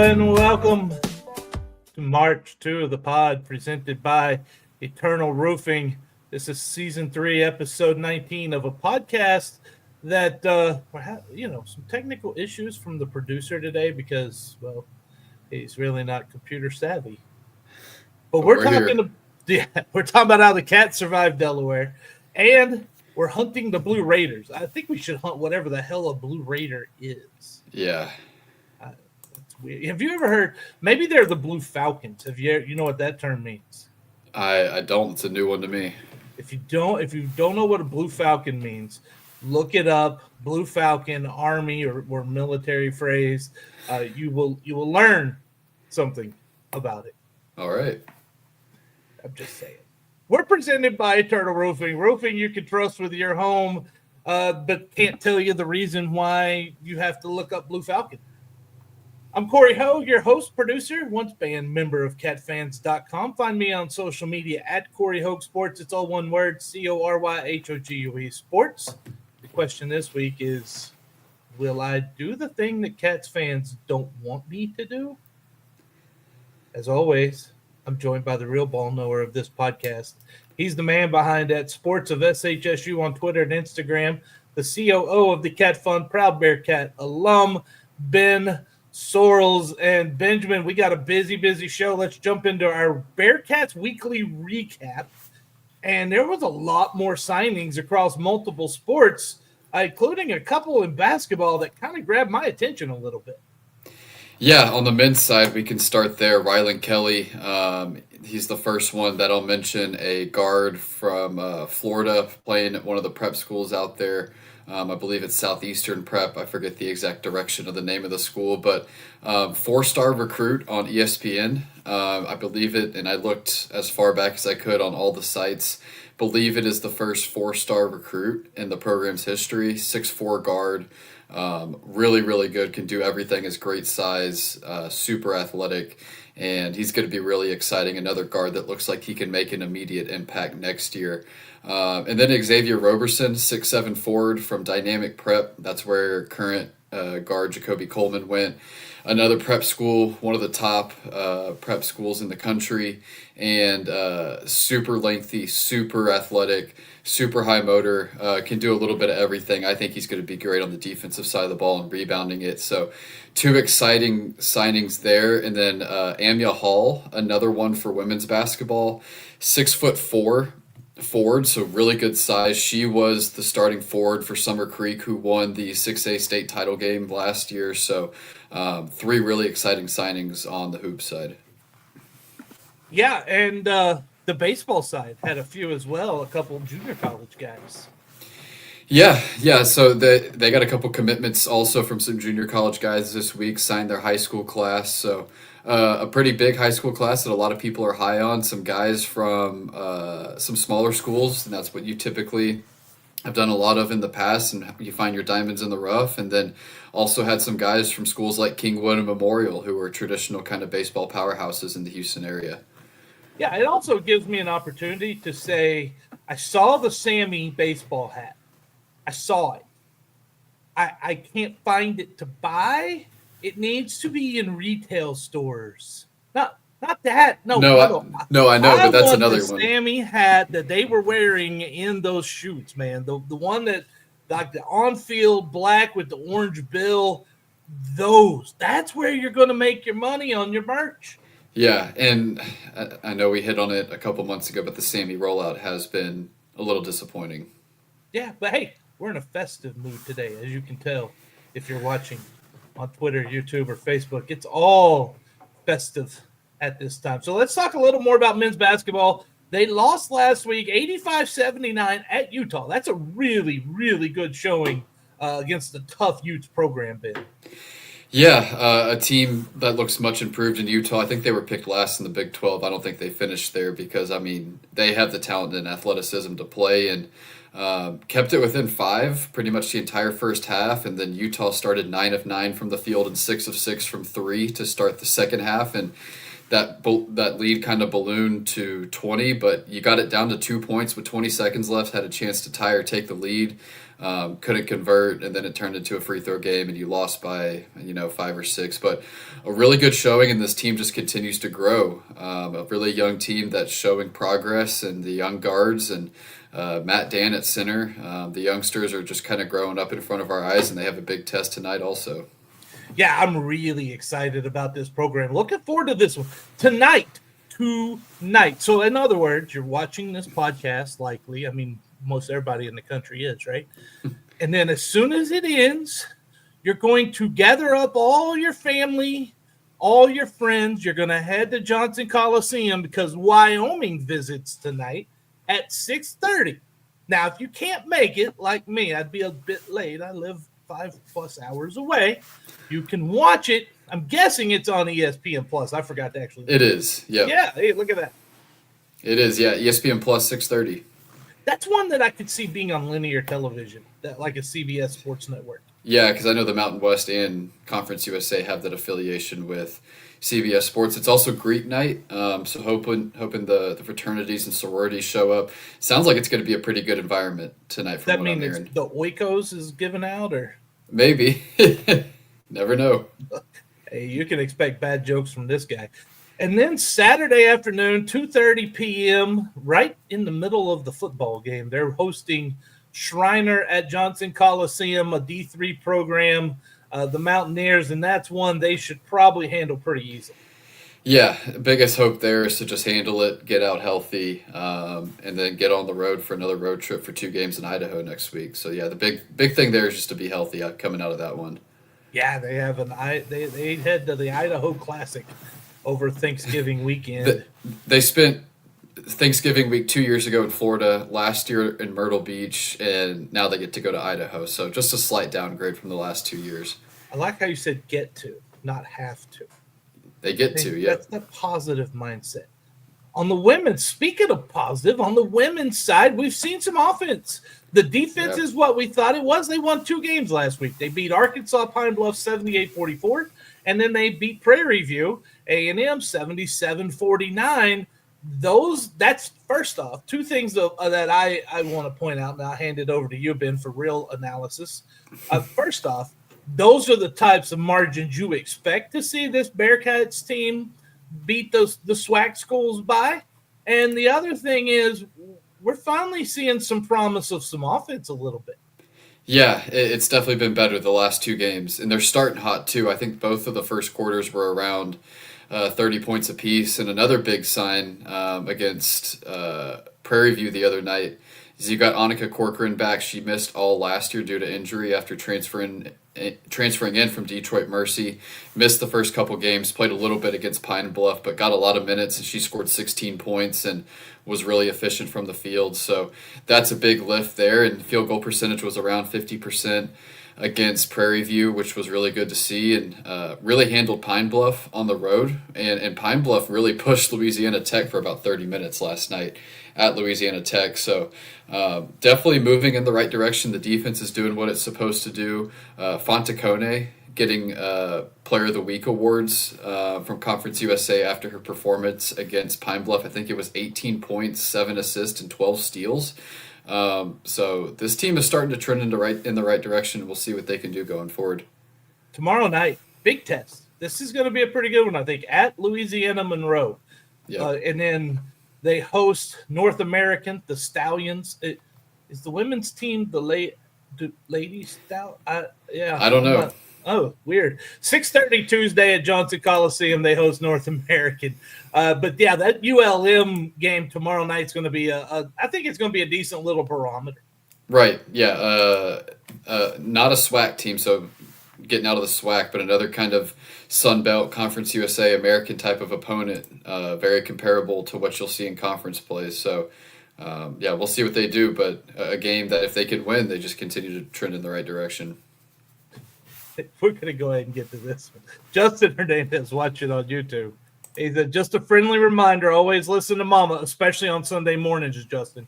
and welcome to March 2 of the pod presented by Eternal Roofing. This is season 3, episode 19 of a podcast that, some technical issues from the producer today because, well, he's really not computer savvy. But we're talking about how the Cats survived Delaware, and we're hunting the Blue Raiders. I think we should hunt whatever the hell a Blue Raider is. Yeah. Have you ever heard? Maybe they're the Blue Falcons. You know what that term means? I don't. It's a new one to me. If you don't know what a Blue Falcon means, look it up. Blue Falcon, Army or military phrase. You will learn something about it. All right. I'm just saying. We're presented by Eternal Roofing. Roofing you can trust with your home, but can't tell you the reason why you have to look up Blue Falcon. I'm Cory Hogue, your host, producer, once band member of catfans.com. Find me on social media at Cory Hogue Sports. It's all one word, CoryHogue Sports. The question this week is, will I do the thing that Cats fans don't want me to do? As always, I'm joined by the real ball knower of this podcast. He's the man behind at Sports of SHSU on Twitter and Instagram, the COO of the Cat Fund, proud Bearkat alum, Ben Sorrells. And Benjamin, we got a busy show. Let's jump into our Bearkats Weekly ReKap. And there was a lot more signings across multiple sports, including a couple in basketball that kind of grabbed my attention a little bit. Yeah, on the men's side, we can start there. Rylan Kelly, he's the first one that I'll mention, a guard from Florida, playing at one of the prep schools out there. I believe it's Southeastern Prep. I forget the exact direction of the name of the school, but 4-star recruit on ESPN. I believe it, and I looked as far back as I could on all the sites. Believe it is the first 4-star recruit in the program's history. 6'4" guard. Really good, can do everything, is great size, super athletic, and he's going to be really exciting. Another guard that looks like he can make an immediate impact next year. And then Xavier Roberson, 6'7" forward from Dynamic Prep. That's where current guard Jacoby Coleman went. Another prep school, one of the top prep schools in the country, and super lengthy, super athletic, super high motor, can do a little bit of everything. I think he's going to be great on the defensive side of the ball and rebounding it. So 2 exciting signings there. And then Amia Hall, another one for women's basketball, 6'4" forward, so really good size. She was the starting forward for Summer Creek, who won the 6A state title game last year. So 3 really exciting signings on the hoop side. Yeah, and the baseball side had a few as well, a couple junior college guys. Yeah. So they got a couple commitments also from some junior college guys this week, signed their high school class. So a pretty big high school class that a lot of people are high on. Some guys from some smaller schools, and that's what you typically have done a lot of in the past, and you find your diamonds in the rough. And then also had some guys from schools like Kingwood and Memorial, who are traditional kind of baseball powerhouses in the Houston area. Yeah, it also gives me an opportunity to say, I saw the Sammy baseball hat. I saw it. I can't find it to buy. It needs to be in retail stores. Not that. No, I know, but that's another one. The Sammy hat that they were wearing in those shoots, man. The one that, like the on-field black with the orange bill, that's where you're going to make your money on your merch. Yeah, and I know we hit on it a couple months ago, but the Sammy rollout has been a little disappointing. Yeah, but hey, we're in a festive mood today, as you can tell if you're watching on Twitter, YouTube, or Facebook. It's all festive at this time. So let's talk a little more about men's basketball. They lost last week, 85-79 at Utah. That's a really, really good showing against the tough Utes program, Ben. Yeah, a team that looks much improved in Utah. I think they were picked last in the Big 12. I don't think they finished there because, I mean, they have the talent and athleticism to play, and kept it within 5 pretty much the entire first half. And then Utah started 9 of 9 from the field and 6 of 6 from 3 to start the second half. And that lead kind of ballooned to 20, but you got it down to 2 points with 20 seconds left, had a chance to tie or take the lead, couldn't convert, and then it turned into a free throw game, and you lost by 5 or 6. But a really good showing, and this team just continues to grow. A really young team that's showing progress, and the young guards and Matt Dan at center. The youngsters are just kind of growing up in front of our eyes, and they have a big test tonight also. Yeah, I'm really excited about this program. Looking forward to this one tonight. So, in other words, you're watching this podcast likely. I mean, most everybody in the country is, right? And then as soon as it ends, you're going to gather up all your family, all your friends. You're going to head to Johnson Coliseum because Wyoming visits tonight at 6:30. Now, if you can't make it, like me, I'd be a bit late. I live 5+ hours away. You can watch it. I'm guessing it's on ESPN Plus. I forgot to actually. It is. Yeah. Yeah. Hey, look at that. It is. Yeah. ESPN Plus 6:30. That's one that I could see being on linear television, that like a CBS Sports Network. Yeah, because I know the Mountain West and Conference USA have that affiliation with CBS Sports. It's also Greek night, so hoping the fraternities and sororities show up. Sounds like it's going to be a pretty good environment tonight. From That what I'm mean hearing. the Oikos is given out, or Maybe. Never know. hey, you can expect bad jokes from this guy. And then Saturday afternoon, 2:30 p.m., right in the middle of the football game, they're hosting Shriner at Johnson Coliseum, a D3 program, the Mountaineers, and that's one they should probably handle pretty easily. Yeah, biggest hope there is to just handle it, get out healthy, and then get on the road for another road trip for 2 games in Idaho next week. So yeah, the big thing there is just to be healthy coming out of that one. Yeah, they have they head to the Idaho Classic over Thanksgiving weekend. They spent Thanksgiving week 2 years ago in Florida, last year in Myrtle Beach, and now they get to go to Idaho. So just a slight downgrade from the last 2 years. I like how you said get to, not have to. They get to, yeah. That's the positive mindset. On the women's, speaking of positive, on the women's side, we've seen some offense. The defense is what we thought it was. They won 2 games last week. They beat Arkansas Pine Bluff 78-44, and then they beat Prairie View A&M 77-49. That's first off, 2 things that I want to point out, and I'll hand it over to you, Ben, for real analysis. First off, those are the types of margins you expect to see this Bearkats team beat the SWAC schools by. And the other thing is we're finally seeing some promise of some offense a little bit. Yeah, it's definitely been better the last 2 games, and they're starting hot too. I think both of the first quarters were around 30 points apiece. And another big sign against Prairie View the other night is you got Annika Corcoran back. She missed all last year due to injury after transferring in from Detroit Mercy. Missed the first couple games, played a little bit against Pine Bluff, but got a lot of minutes, and she scored 16 points and was really efficient from the field. So that's a big lift there, and field goal percentage was around 50% against Prairie View, which was really good to see, and really handled Pine Bluff on the road. And Pine Bluff really pushed Louisiana Tech for about 30 minutes last night at Louisiana Tech. So definitely moving in the right direction. The defense is doing what it's supposed to do. Fontecone getting Player of the Week awards from Conference USA after her performance against Pine Bluff. I think it was 18 points, 7 assists, and 12 steals. So this team is starting to trend in the right direction. We'll see what they can do going forward. Tomorrow night, big test. This is going to be a pretty good one, I think, at Louisiana Monroe. Yep. And then they host North American, the Stallions. Is the women's team the ladies Stallions? I don't know. Oh, weird. 6:30 Tuesday at Johnson Coliseum. They host North American. But yeah, that ULM game tomorrow night is going to be I think it's going to be a decent little barometer. Right. Yeah. Not a SWAC team, so getting out of the SWAC, but another kind of Sun Belt Conference USA American type of opponent. Very comparable to what you'll see in conference plays. So yeah, we'll see what they do. But a game that if they could win, they just continue to trend in the right direction. We're going to go ahead and get to this one. Justin Hernandez watching on YouTube. He said, just a friendly reminder, always listen to Mama, especially on Sunday mornings, Justin.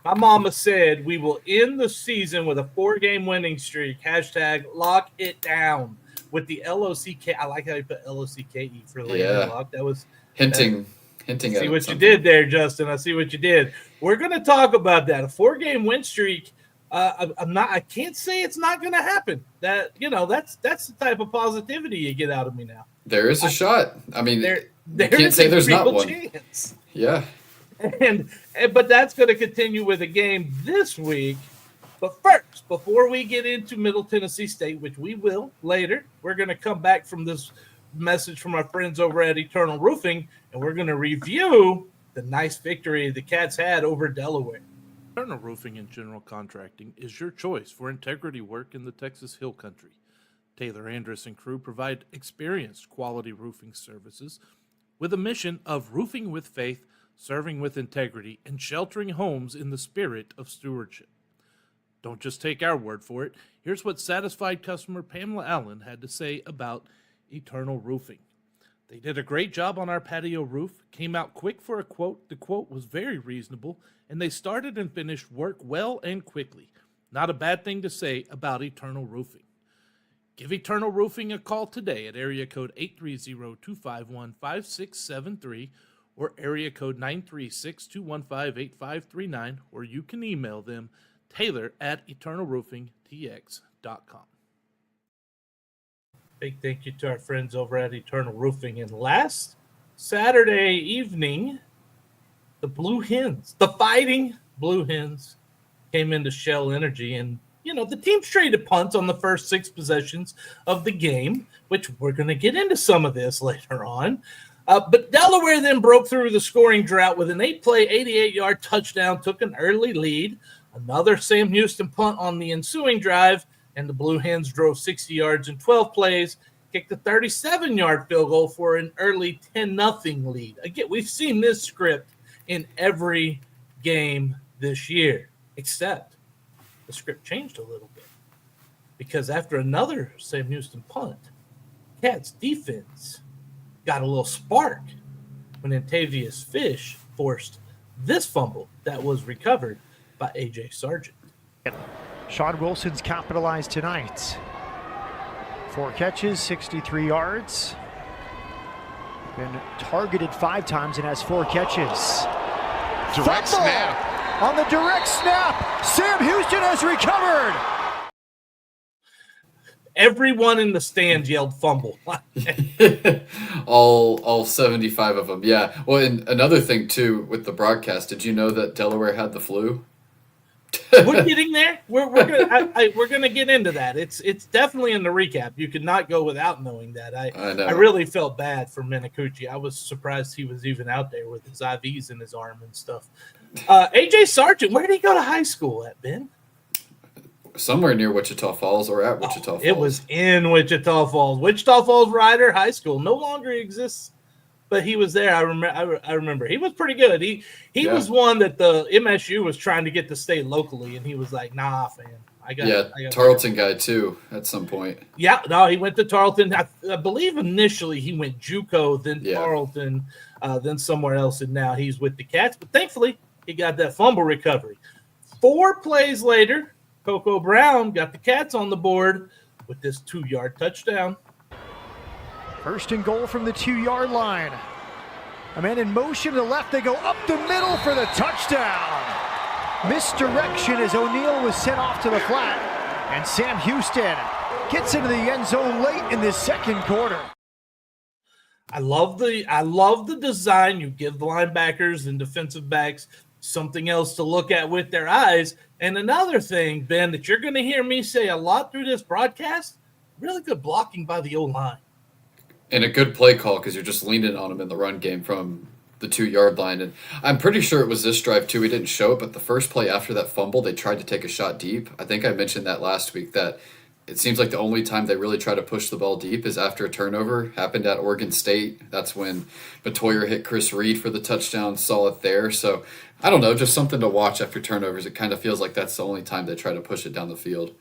My mama said we will end the season with a 4-game winning streak. # lock it down with the LOCK. I like how you put LOCKE for later lock. hinting I at see what something. you did there, Justin. I see what you did. We're going to talk about that. A 4-game win streak. I can't say it's not going to happen. That's the type of positivity you get out of me now. There is a shot. I mean, you can't There's say a there's not real one. chance. Yeah. But that's going to continue with a game this week. But first, before we get into Middle Tennessee State, which we will later, we're going to come back from this message from our friends over at Eternal Roofing, and we're going to review the nice victory the Cats had over Delaware. Eternal Roofing and General Contracting is your choice for integrity work in the Texas Hill Country. Taylor Andrus and crew provide experienced quality roofing services with a mission of roofing with faith, serving with integrity, and sheltering homes in the spirit of stewardship. Don't just take our word for it. Here's what satisfied customer Pamela Allen had to say about Eternal Roofing. They did a great job on our patio roof, came out quick for a quote. The quote was very reasonable, and they started and finished work well and quickly. Not a bad thing to say about Eternal Roofing. Give Eternal Roofing a call today at area code 830-251-5673 or area code 936-215-8539, or you can email them taylor@eternalroofingtx.com. Big thank you to our friends over at Eternal Roofing. And last Saturday evening, the Blue Hens, the Fighting Blue Hens, came into Shell Energy. And, the teams traded punts on the first 6 possessions of the game, which we're going to get into some of this later on. But Delaware then broke through the scoring drought with an 8-play, 88-yard touchdown, took an early lead. Another Sam Houston punt on the ensuing drive, and the Blue Hens drove 60 yards in 12 plays, kicked a 37-yard field goal for an early 10-0 lead. Again, we've seen this script in every game this year, except the script changed a little bit. Because after another Sam Houston punt, Cats defense got a little spark when Antavius Fish forced this fumble that was recovered by A.J. Sargent. Sean Wilson's capitalized tonight. 4 catches, 63 yards. Been targeted 5 times and has 4 catches. Direct Fumble! snap. On the direct snap, Sam Houston has recovered. Everyone in the stands yelled fumble. all 75 of them. Yeah. Well, and another thing too with the broadcast, did you know that Delaware had the flu? We're getting there. We're gonna get into that. It's definitely in the recap. You could not go without knowing that. I know. I really felt bad for Minicucci. I was surprised he was even out there with his IVs in his arm and stuff. AJ Sargent, where did he go to high school at, Ben? Somewhere near Wichita Falls or at Wichita Falls. It was in Wichita Falls. Wichita Falls Rider High School no longer exists, but he was there. I remember. He was pretty good. He was one that the MSU was trying to get to stay locally, and he was like, "Nah, fam, I got." Tarleton guy too at some point. Yeah, no, he went to Tarleton. I believe initially he went JUCO, then Tarleton, then somewhere else, and now he's with the Cats. But thankfully, he got that fumble recovery. 4 plays later, Coco Brown got the Cats on the board with this 2-yard touchdown. First and goal from the 2-yard line. A man in motion to the left. They go up the middle for the touchdown. Misdirection as O'Neal was sent off to the flat. And Sam Houston gets into the end zone late in the second quarter. I love the design. You give the linebackers and defensive backs something else to look at with their eyes. And another thing, Ben, that you're going to hear me say a lot through this broadcast, really good blocking by the O-line. And a good play call because you're just leaning on him in the run game from the 2-yard line. And I'm pretty sure it was this drive too. We didn't show it, but the first play after that fumble, they tried to take a shot deep. I think I mentioned that last week, that it seems like the only time they really try to push the ball deep is after a turnover. Happened at Oregon State. That's when Batoyer hit Chris Reed for the touchdown. Saw it there. So I don't know, just something to watch after turnovers. It kind of feels like that's the only time they try to push it down the field.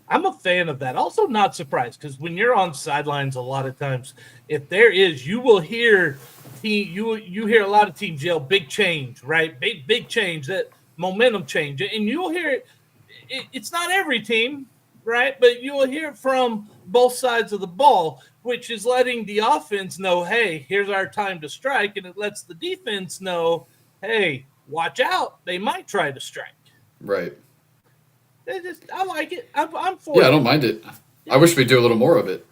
I'm a fan of that. Also not surprised, because when you're on sidelines a lot of times, if there is, you will hear you hear a lot of teams yell big change, right? Big change, that momentum change. And you'll hear it. It's not every team, right? But you'll hear it from both sides of the ball, which is letting the offense know, hey, here's our time to strike, and it lets the defense know, hey, watch out, they might try to strike. Right. I like it. I'm for it. Yeah, I don't mind it. I wish we'd do a little more of it.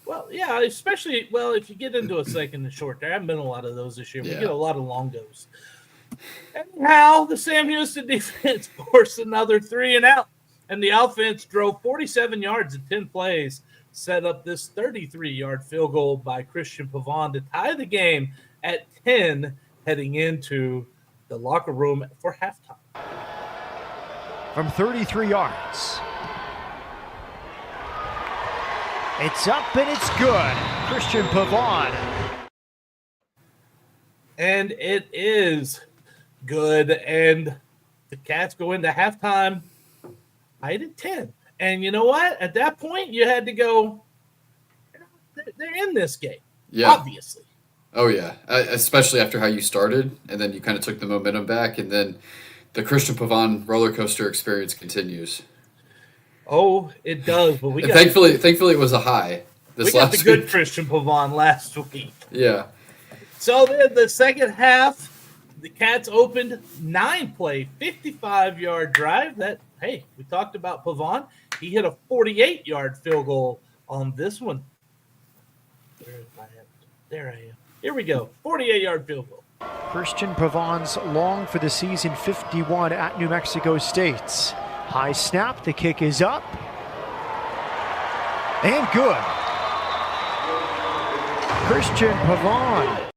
Well, yeah, especially, if you get into a second and short, there haven't been a lot of those this year. Yeah. We get a lot of long goes. Anyhow, the Sam Houston defense forced another 3-and-out, and the offense drove 47 yards in 10 plays, set up this 33-yard field goal by Christian Pavon to tie the game at 10 heading into the locker room for halftime. From 33 yards. It's up and it's good. Christian Pavon. And it is good. And the Cats go into halftime tied at 10. And you know what? At that point, you had to go, they're in this game. Yeah. Obviously. Oh, yeah. Especially after how you started, and then you kind of took the momentum back, and then the Christian Pavon roller coaster experience continues. Oh, it does. But thankfully, it was a high. We got the good Christian Pavon last week. Yeah. So then the second half, the Cats opened 9-play, 55-yard drive. We talked about Pavon. He hit a 48-yard field goal on this one. There I am. Here we go. 48-yard field goal. Christian Pavon's long for the season 51 at New Mexico State. High snap, the kick is up. And good. Christian Pavon.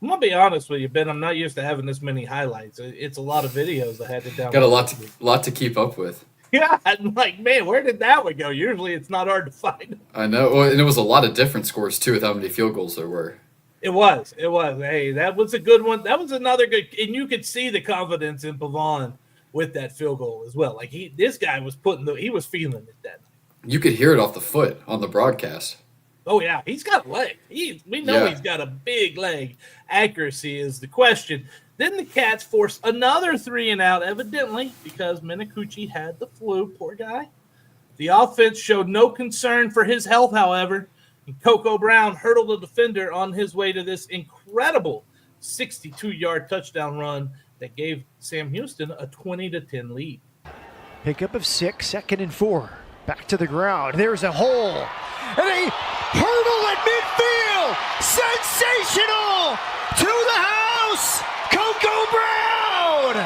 I'm going to be honest with you, Ben. I'm not used to having this many highlights. It's a lot of videos I had to download. Got a lot to keep up with. Yeah, I'm like, man, where did that one go? Usually it's not hard to find. I know. Well, and it was a lot of different scores, too, with how many field goals there were. It was. Hey, that was a good one. That was another good, and you could see the confidence in Pavon with that field goal as well. Like this guy was he was feeling it that night. You could hear it off the foot on the broadcast. Oh yeah, he's got a leg. We know he's got a big leg. Accuracy is the question. Then the Cats forced another 3-and-out, evidently because Minicucci had the flu. Poor guy. The offense showed no concern for his health, however. And Coco Brown hurdled a defender on his way to this incredible 62-yard touchdown run that gave Sam Houston a 20-10 lead. Pickup of 6, 2nd and 4. Back to the ground. There's a hole. And a hurdle at midfield. Sensational! To the house! Coco Brown!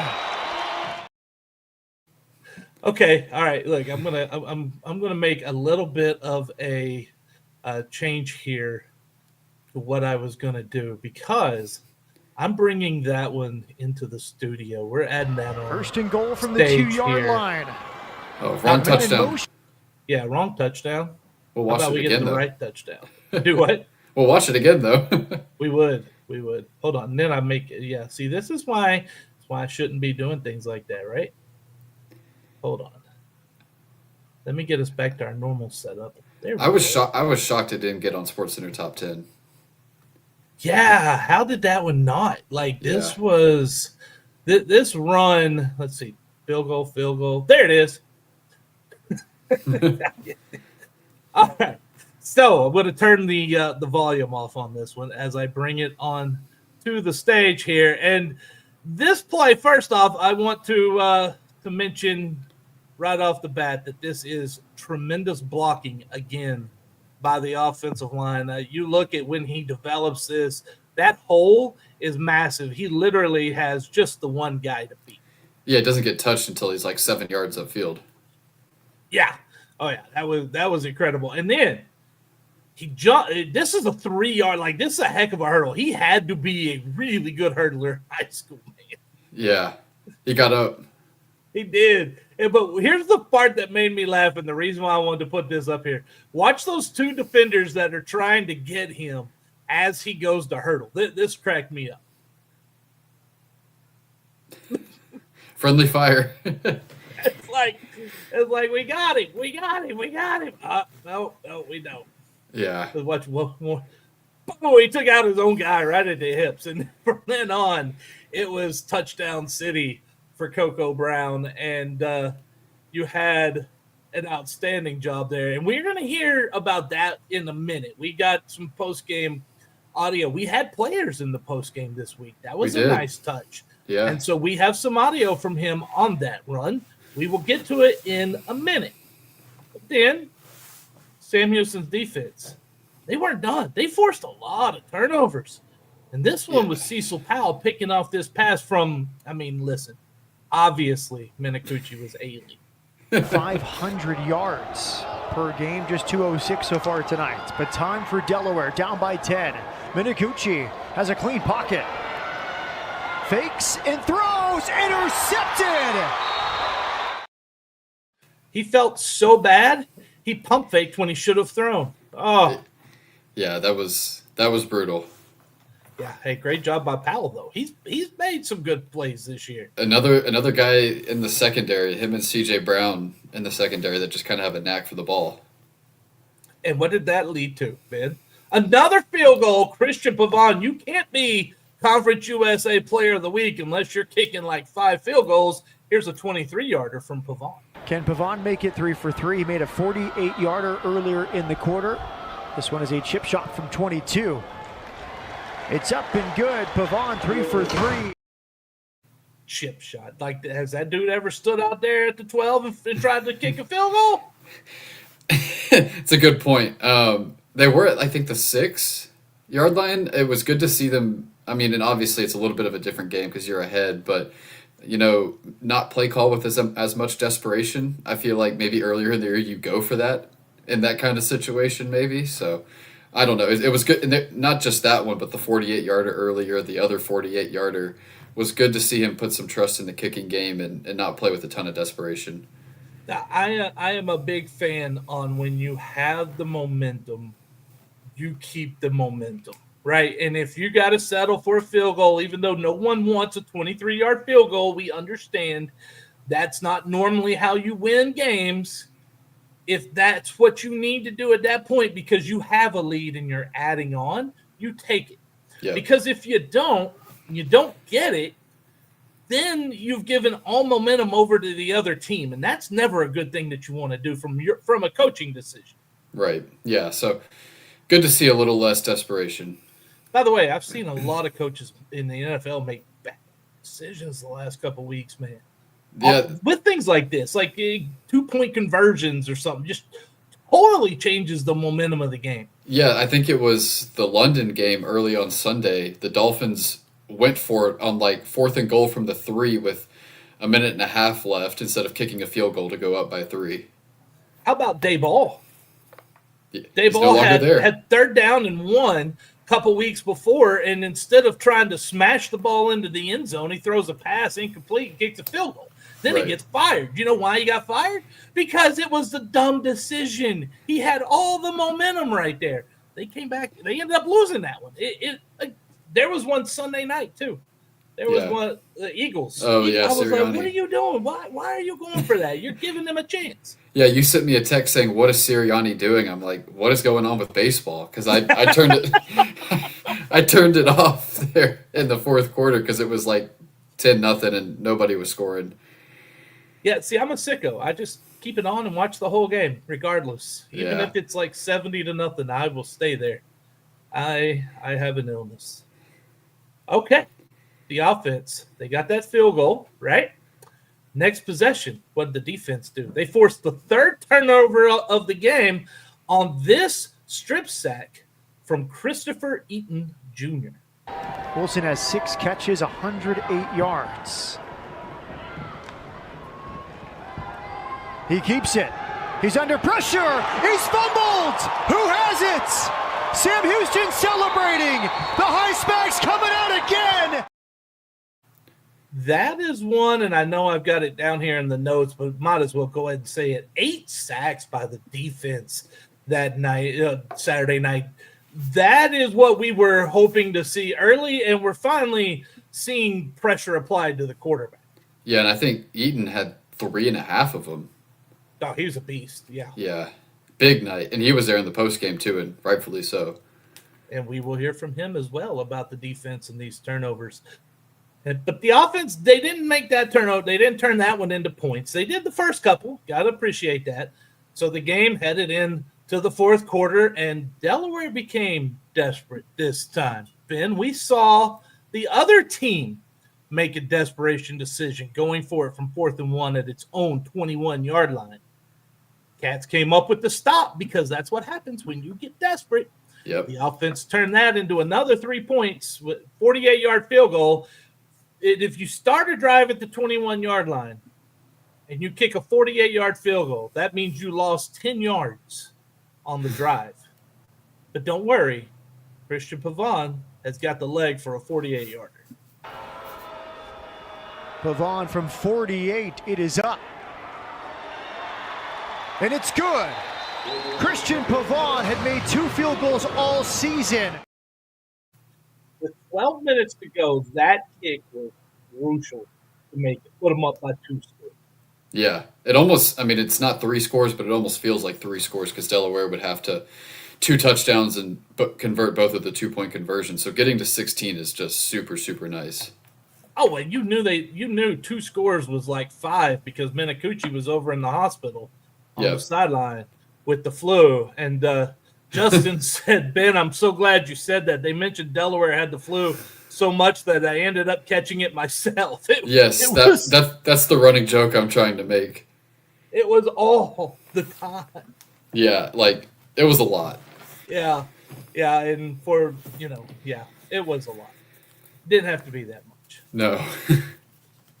Okay, all right. Look, I'm gonna make a little bit of a change here to what I was gonna do because I'm bringing that one into the studio. We're adding that on. First and goal from the 2-yard line. Oh, wrong touchdown. Yeah, wrong touchdown. We'll watch it again, though. The right touchdown. Do what? We'll watch it again, though. We would. Hold on. And then I make it. Yeah. See, this is why I shouldn't be doing things like that, right? Hold on. Let me get us back to our normal setup. I was shocked it didn't get on SportsCenter Top 10. Yeah, how did that one not? Like this was this run. Let's see, field goal. There it is. All right, so I'm going to turn the volume off on this one as I bring it on to the stage here. And this play, first off, I want to mention right off the bat that this is tremendous blocking again by the offensive line. You look at when he develops this, that hole is massive. He literally has just the one guy to beat. Yeah, it doesn't get touched until he's like 7 yards upfield. Yeah. Oh, yeah. That was incredible. And then he jumped. This is a 3-yard. Like, this is a heck of a hurdle. He had to be a really good hurdler in high school, man. Yeah. He got up. He did. But here's the part that made me laugh, and the reason why I wanted to put this up here. Watch those two defenders that are trying to get him as he goes to hurdle. This cracked me up. Friendly fire. It's like we got him. No, we don't. Yeah. Watch one more. Oh, he took out his own guy right at the hips, and from then on, it was touchdown city for Coco Brown, and you had an outstanding job there. And we're going to hear about that in a minute. We got some post-game audio. We had players in the post-game this week. That was a nice touch. Yeah. And so we have some audio from him on that run. We will get to it in a minute. But then Sam Houston's defense, they weren't done. They forced a lot of turnovers. And this one was Cecil Powell picking off this pass from, listen, obviously Minakuchi was A-League. 500 yards per game, just 206 so far tonight. But time for Delaware, down by 10. Minakuchi has a clean pocket. Fakes and throws, intercepted! He felt so bad, he pump faked when he should have thrown. Oh. Yeah, that was brutal. Yeah, hey, great job by Powell, though. He's made some good plays this year. Another guy in the secondary, him and CJ Brown in the secondary that just kind of have a knack for the ball. And what did that lead to, Ben? Another field goal, Christian Pavon. You can't be Conference USA Player of the Week unless you're kicking like 5 field goals. Here's a 23-yarder from Pavon. Can Pavon make it 3 for 3? He made a 48-yarder earlier in the quarter. This one is a chip shot from 22. It's up and good. Pavon 3 for 3. Chip shot. Like, has that dude ever stood out there at the 12 and tried to kick a field goal? It's a good point. They were at, I think, the 6-yard line. It was good to see them. And obviously it's a little bit of a different game because you're ahead, but, not play call with as much desperation. I feel like maybe earlier in the year you go for that in that kind of situation maybe. So, I don't know. It was good. And not just that one, but the 48-yarder earlier, the other 48-yarder was good to see him put some trust in the kicking game and not play with a ton of desperation. I am a big fan on when you have the momentum, you keep the momentum, right? And if you got to settle for a field goal, even though no one wants a 23-yard field goal, we understand that's not normally how you win games. If that's what you need to do at that point because you have a lead and you're adding on, you take it. Yep. Because if you don't get it, then you've given all momentum over to the other team, and that's never a good thing that you want to do from a coaching decision. Right. Yeah. So good to see a little less desperation. By the way, I've seen a lot of coaches in the NFL make bad decisions the last couple of weeks, man. Yeah. With things like this, like 2-point conversions or something, just totally changes the momentum of the game. Yeah, I think it was the London game early on Sunday. The Dolphins went for it on like 4th and goal from the 3 with a minute and a half left instead of kicking a field goal to go up by 3. How about Dayball? Yeah, Dayball had 3rd down and 1 a couple weeks before, and instead of trying to smash the ball into the end zone, he throws a pass incomplete and kicks a field goal. Then he gets fired. You know why he got fired? Because it was the dumb decision. He had all the momentum right there. They came back. They ended up losing that one. There was one Sunday night, too. There was one, the Eagles. Oh, yeah, I was Sirianni. like, what are you doing? Why are you going for that? You're giving them a chance. Yeah, you sent me a text saying, what is Sirianni doing? I'm like, what is going on with baseball? Because I turned it I turned it off there in the 4th quarter because it was like 10-0 and nobody was scoring. Yeah, see, I'm a sicko. I just keep it on and watch the whole game, regardless. Even if it's like 70-0, I will stay there. I have an illness. Okay, the offense. They got that field goal, right? Next possession, what did the defense do? They forced the 3rd turnover of the game on this strip sack from Christopher Eaton Jr. Wilson has 6 catches, 108 yards. He keeps it. He's under pressure. He's fumbled. Who has it? Sam Houston celebrating. The high spikes coming out again. That is one, and I know I've got it down here in the notes, but might as well go ahead and say it. 8 sacks by the defense that night, Saturday night. That is what we were hoping to see early, and we're finally seeing pressure applied to the quarterback. Yeah, and I think Eaton had 3.5 of them. Oh, he was a beast, yeah. Yeah, big night. And he was there in the postgame, too, and rightfully so. And we will hear from him as well about the defense and these turnovers. But the offense, they didn't make that turnover. They didn't turn that one into points. They did the first couple. Got to appreciate that. So the game headed in to the fourth quarter, and Delaware became desperate this time. Ben, we saw the other team make a desperation decision, going for it from 4th and 1 at its own 21-yard line. Cats came up with the stop because that's what happens when you get desperate. Yep. The offense turned that into another 3 points with 48-yard field goal. If you start a drive at the 21-yard line and you kick a 48-yard field goal, that means you lost 10 yards on the drive. But don't worry, Christian Pavon has got the leg for a 48-yarder. Pavon from 48, it is up. And it's good. Christian Pavon had made 2 field goals all season. With 12 minutes to go, that kick was crucial to make it, put them up by 2 scores. Yeah, it almost, I mean, it's not 3 scores, but it almost feels like 3 scores because Delaware would have to 2 touchdowns and convert both of the 2-point conversions. So getting to 16 is just super, super nice. Oh, and you knew 2 scores was like 5 because Minicucci was over in the hospital on the sideline with the flu. And Justin said, Ben, I'm so glad you said that. They mentioned Delaware had the flu so much that I ended up catching it myself. That's the running joke I'm trying to make. It was all the time. Yeah, like it was a lot. Yeah, and it was a lot. Didn't have to be that much. No.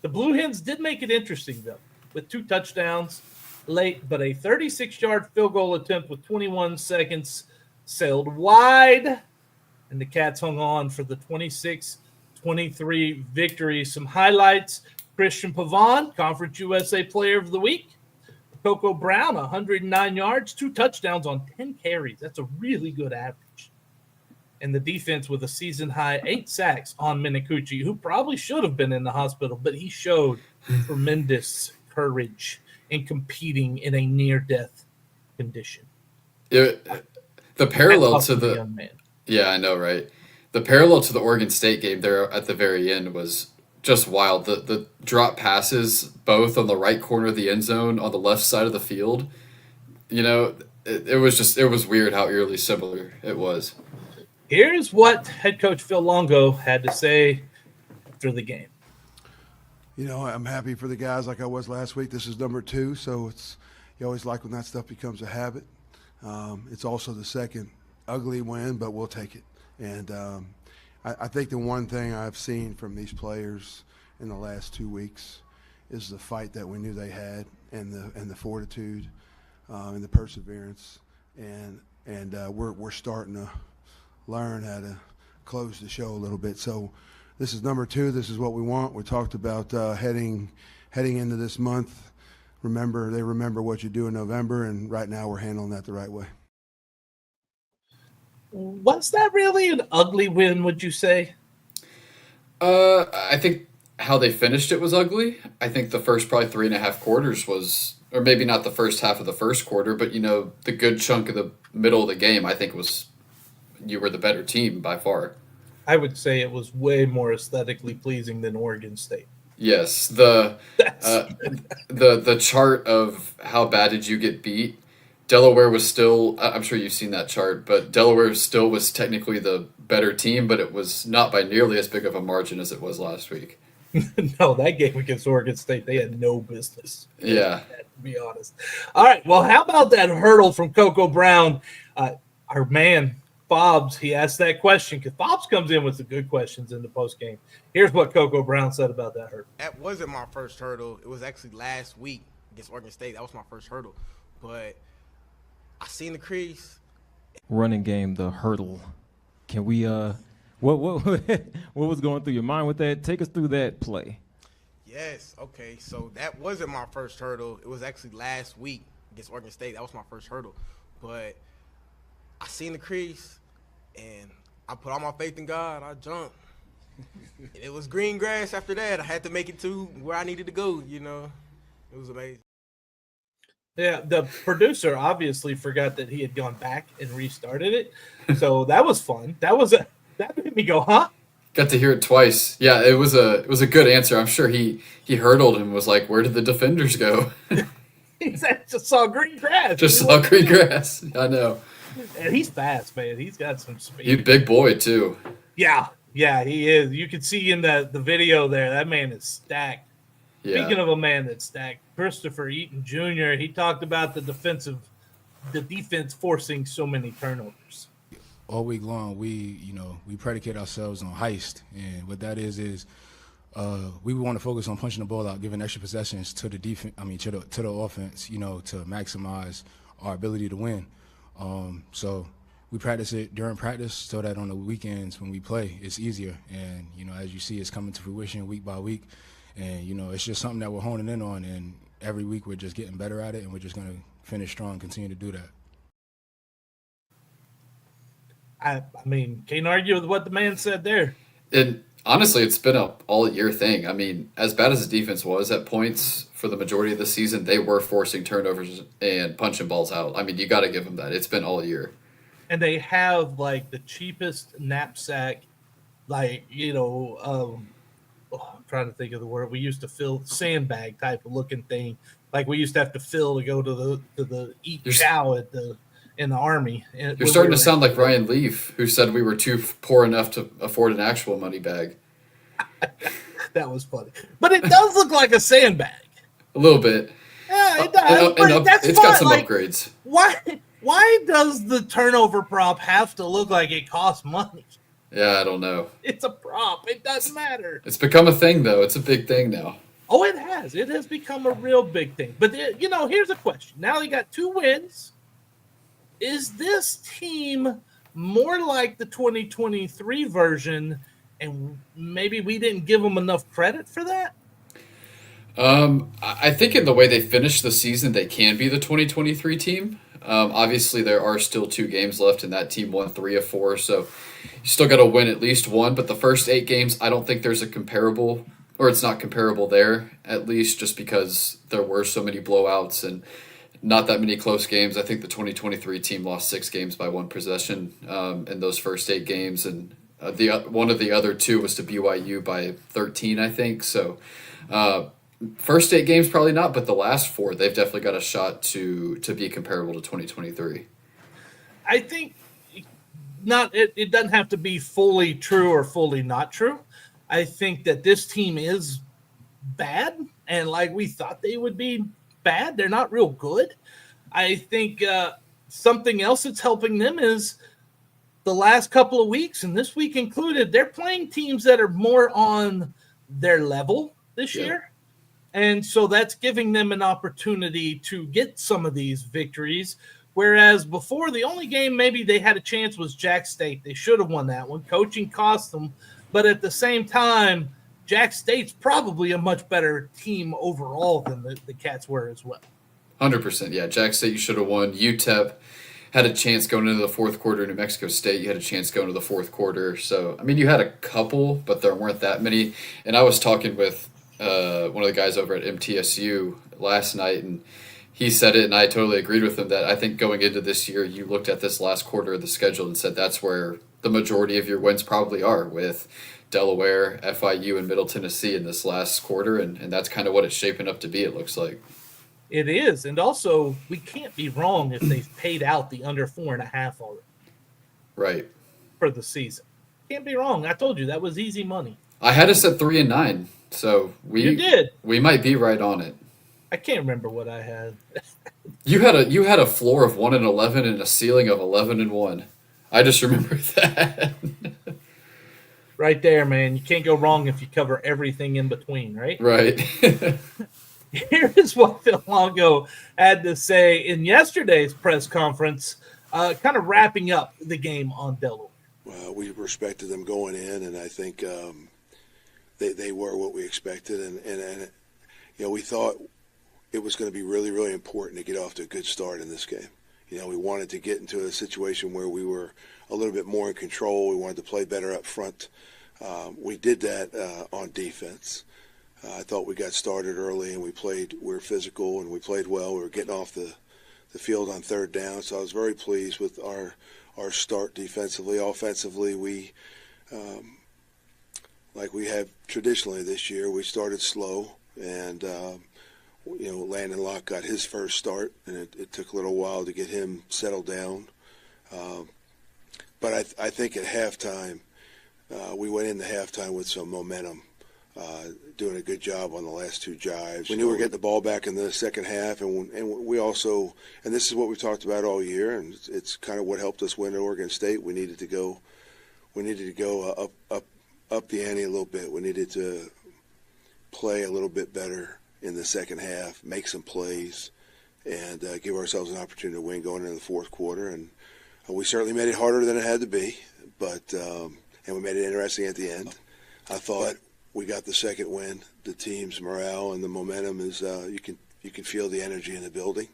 The Blue Hens did make it interesting, though, with 2 touchdowns late, but a 36-yard field goal attempt with 21 seconds sailed wide, and the Cats hung on for the 26-23 victory. Some highlights: Christian Pavon, Conference USA Player of the Week. Coco Brown, 109 yards, 2 touchdowns on 10 carries. That's a really good average. And the defense with a season-high 8 sacks on Minicucci, who probably should have been in the hospital, but he showed tremendous courage in competing in a near-death condition. The parallel to the young man. Yeah, I know, right? The parallel to the Oregon State game there at the very end was just wild. The drop passes, both on the right corner of the end zone, on the left side of the field. You know, it was weird how eerily similar it was. Here's what head coach Phil Longo had to say after the game. You know, I'm happy for the guys like I was last week. This is number 2, so you always like when that stuff becomes a habit. It's also the second ugly win, but we'll take it. And I think the one thing I've seen from these players in the last 2 weeks is the fight that we knew they had, and the fortitude, and the perseverance, and we're starting to learn how to close the show a little bit. So this is number 2. This is what we want. We talked about heading into this month. They remember what you do in November, and right now we're handling that the right way. Was that really an ugly win, would you say? I think how they finished it was ugly. I think the first probably 3.5 quarters was, or maybe not the first half of the first quarter, but the good chunk of the middle of the game, I think you were the better team by far. I would say it was way more aesthetically pleasing than Oregon State. Yes, the chart of how bad did you get beat. Delaware was still, I'm sure you've seen that chart, but Delaware still was technically the better team, but it was not by nearly as big of a margin as it was last week. No, that game against Oregon State, they had no business. Yeah. To be honest. All right, well, how about that hurdle from Coco Brown? Our man, Bobs, he asked that question because Bobs comes in with some good questions in the postgame. Here's what Coco Brown said about that hurdle. That wasn't my first hurdle. It was actually last week against Oregon State. That was my first hurdle. But I seen the crease. Running game, the hurdle. Can we what was going through your mind with that? Take us through that play. Yes, okay. So that wasn't my first hurdle. It was actually last week against Oregon State. That was my first hurdle. But I seen the crease and I put all my faith in God. I jumped. It was green grass after that. I had to make it to where I needed to go, It was amazing. Yeah, the producer obviously forgot that he had gone back and restarted it. So that was fun. That made me go, huh? Got to hear it twice. Yeah, it was a good answer. I'm sure he hurdled and was like, "Where did the defenders go?" He said, just saw green grass. Just saw green grass. I know. And he's fast, man. He's got some speed. He's a big boy too. Yeah, he is. You can see in the video there, that man is stacked. Yeah. Speaking of a man that's stacked, Christopher Eaton Jr., he talked about the defense forcing so many turnovers. All week long, we predicate ourselves on heist, and what that is we want to focus on punching the ball out, giving extra possessions to the defense. To the offense, to maximize our ability to win. So we practice it during practice, so that on the weekends when we play, it's easier. And as you see, it's coming to fruition week by week, and it's just something that we're honing in on. And every week we're just getting better at it, and we're just going to finish strong, continue to do that. I mean, can't argue with what the man said there. And honestly, it's been a all-year thing. I mean, as bad as the defense was at points for the majority of the season, they were forcing turnovers and punching balls out. I mean, you got to give them that. It's been all year. And they have, like, the cheapest knapsack, like, I'm trying to think of the word. We used to fill sandbag type of looking thing. Like we used to have to fill to go to the eat chow in the Army. You're starting to sound like Ryan Leaf, who said we were too poor enough to afford an actual money bag. That was funny. But it does look like a sandbag. A little bit. Yeah, it does. It's got some upgrades. Why does the turnover prop have to look like it costs money? Yeah, I don't know. It's a prop. It doesn't matter. It's become a thing, though. It's a big thing now. Oh, it has. It has become a real big thing. But, here's a question. Now they got 2 wins. Is this team more like the 2023 version, and maybe we didn't give them enough credit for that? I think in the way they finished the season, they can be the 2023 team. Obviously, there are still 2 games left, and that team won 3 of 4, so you still got to win at least one. But the first 8 games, I don't think there's a comparable, or it's not comparable there, at least just because there were so many blowouts and not that many close games. I think the 2023 team lost 6 games by 1 possession in those first 8 games, and one of the other 2 was to BYU by 13, I think. So first 8 games probably not, but the last 4 they've definitely got a shot to be comparable to 2023. I think it doesn't have to be fully true or fully not true. I think that this team is bad, and like we thought they would be bad. They're not real good. I think something else that's helping them is the last couple of weeks, and this week included, they're playing teams that are more on their level this year. And so that's giving them an opportunity to get some of these victories. Whereas before, the only game maybe they had a chance was Jack State. They should have won that one. Coaching cost them. But at the same time, Jack State's probably a much better team overall than the Cats were as well. 100%. Yeah, Jack State, you should have won. UTEP had a chance going into the fourth quarter. New Mexico State, you had a chance going to the fourth quarter. So, I mean, you had a couple, but there weren't that many. And I was talking with one of the guys over at MTSU last night, and he said it, and I totally agreed with him, that I think going into this year, you looked at this last quarter of the schedule and said that's where the majority of your wins probably are, with Delaware, FIU, and Middle Tennessee in this last quarter, and that's kind of what it's shaping up to be, it looks like. It is, and also we can't be wrong if they've paid out the under 4.5 already. Right. For the season. Can't be wrong. I told you that was easy money. I had us at 3-9, so you did. We might be right on it. I can't remember what I had. You had a floor of 1-11 and a ceiling of 11-1. I just remember that. Right there, man. You can't go wrong if you cover everything in between, right? Right. Here is what Phil Longo had to say in yesterday's press conference, kind of wrapping up the game on Delaware. We respected them going in, and I think they were what we expected. And we thought it was going to be really, really important to get off to a good start in this game. We wanted to get into a situation where we were a little bit more in control. We wanted to play better up front. We did that on defense. I thought we got started early, and we were physical, and we played well. We were getting off the field on third down, so I was very pleased with our start defensively. Offensively, we like we have traditionally this year. We started slow, and Landon Locke got his first start, and it took a little while to get him settled down. But I think at halftime, we went into halftime with some momentum, doing a good job on the last two drives. We knew we were getting the ball back in the second half, and we also, and this is what we talked about all year, and it's kind of what helped us win at Oregon State. We needed to go up the ante a little bit. We needed to play a little bit better in the second half, make some plays, and give ourselves an opportunity to win going into the fourth quarter. And we certainly made it harder than it had to be, but and we made it interesting at the end. I thought we got the second win. The team's morale and the momentum is you can feel the energy in the building,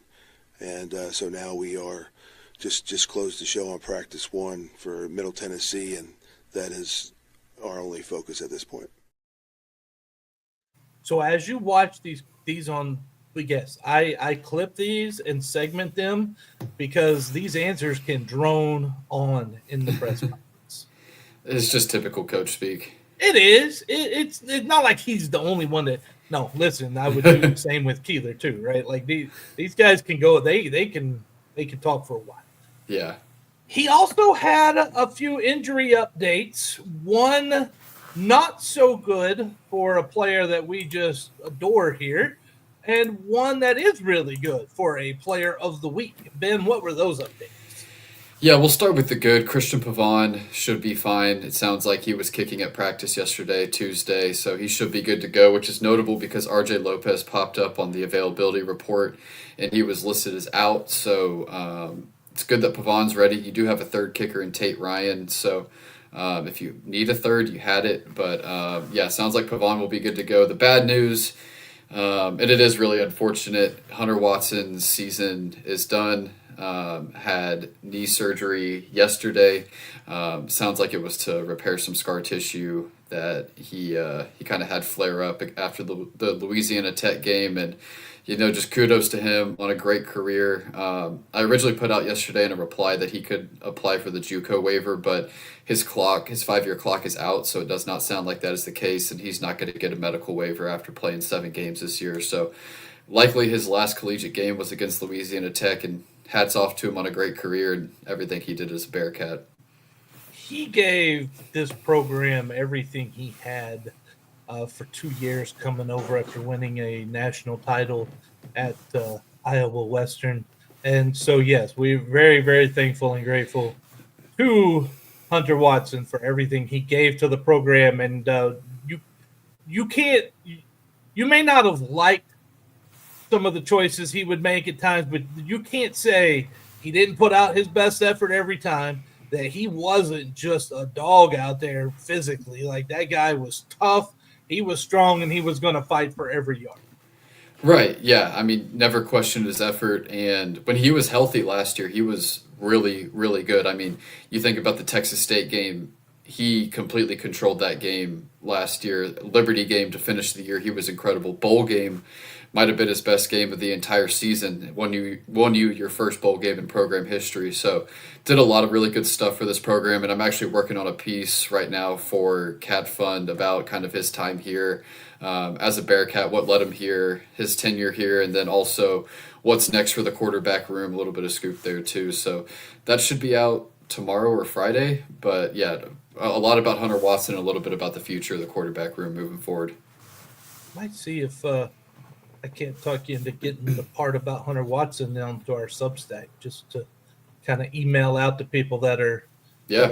and so now we are just closed the show on practice one for Middle Tennessee, and that is our only focus at this point. So as you watch these on, I clip these and segment them because these answers can drone on in the press conference. It's just typical coach speak. It is. It's not like he's the only one that. No, listen, I would do the same with Keeler too, right? Like these guys can go. They can talk for a while. Yeah. He also had a few injury updates. One not so good for a player that we just adore here, and one that is really good for a player of the week. Ben, what were those updates? Yeah, we'll start with the good. Christian Pavon should be fine. It sounds like he was kicking at practice yesterday, Tuesday, so he should be good to go, which is notable because RJ Lopez popped up on the availability report, and he was listed as out, so it's good that Pavon's ready. You do have a third kicker in Tate Ryan, so if you need a third, you had it. But, yeah, sounds like Pavon will be good to go. The bad news, and it is really unfortunate, Hunter Watson's season is done. Had knee surgery yesterday. Sounds like it was to repair some scar tissue that he kind of had flare up after the Louisiana Tech game, and just kudos to him on a great career. I originally put out yesterday in a reply that he could apply for the JUCO waiver, but his 5-year clock is out, so it does not sound like that is the case, and he's not going to get a medical waiver after playing 7 games this year. So likely his last collegiate game was against Louisiana Tech, and hats off to him on a great career and everything he did as a Bearcat. He gave this program everything he had for 2 years coming over after winning a national title at Iowa Western. And so, yes, we're very, very thankful and grateful to Hunter Watson for everything he gave to the program. And you may not have liked some of the choices he would make at times, but you can't say he didn't put out his best effort every time, that he wasn't just a dog out there physically. Like, that guy was tough, he was strong, and he was going to fight for every yard. Right, yeah. I mean, never questioned his effort, and when he was healthy last year, he was really, really good. I mean, you think about the Texas State game, he completely controlled that game last year. Liberty game to finish the year, he was incredible. Bowl game might have been his best game of the entire season. Won you your first bowl game in program history. So did a lot of really good stuff for this program. And I'm actually working on a piece right now for Cat Fund about kind of his time here as a Bearcat, what led him here, his tenure here, and then also what's next for the quarterback room, a little bit of scoop there too. So that should be out tomorrow or Friday. But yeah, a lot about Hunter Watson and a little bit about the future of the quarterback room moving forward. Might see if I can't talk you into getting the part about Hunter Watson down to our Substack, just to kind of email out to people that are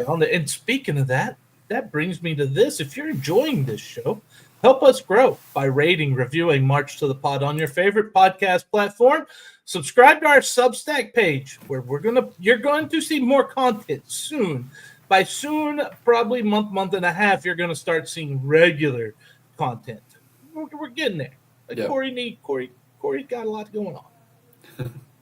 on the. And speaking of that, that brings me to this. If you're enjoying this show, help us grow by rating, reviewing March to the Pod on your favorite podcast platform. Subscribe to our Substack page, where you're going to see more content soon. By soon, probably month and a half, you're going to start seeing regular content. We're getting there. Corey's got a lot going on.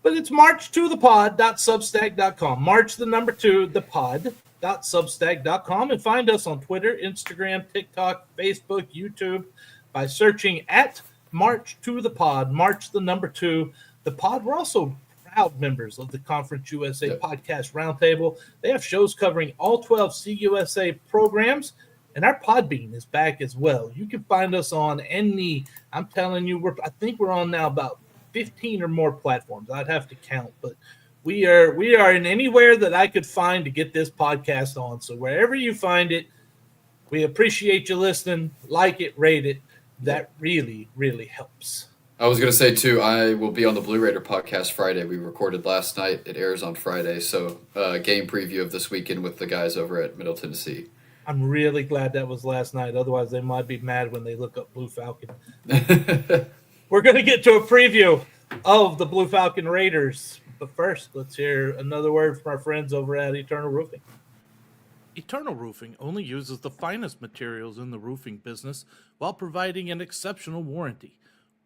But it's march2thepod.substack.com. March 2, thepod.substack.com. And find us on Twitter, Instagram, TikTok, Facebook, YouTube by searching at March2thepod. March 2, the pod. We're also proud members of the Conference USA Podcast Roundtable. They have shows covering all 12 CUSA programs. And our Podbean is back as well. You can find us on I'm telling you, I think we're on now about 15 or more platforms. I'd have to count, but we are in anywhere that I could find to get this podcast on. So wherever you find it, we appreciate you listening. Like it, rate it. That really, really helps. I was going to say, too, I will be on the Blue Raider podcast Friday. We recorded last night. It airs on Friday. So game preview of this weekend with the guys over at Middle Tennessee. I'm really glad that was last night. Otherwise, they might be mad when they look up Blue Falcon. We're going to get to a preview of the Blue Falcon Raiders. But first, let's hear another word from our friends over at Eternal Roofing. Eternal Roofing only uses the finest materials in the roofing business while providing an exceptional warranty.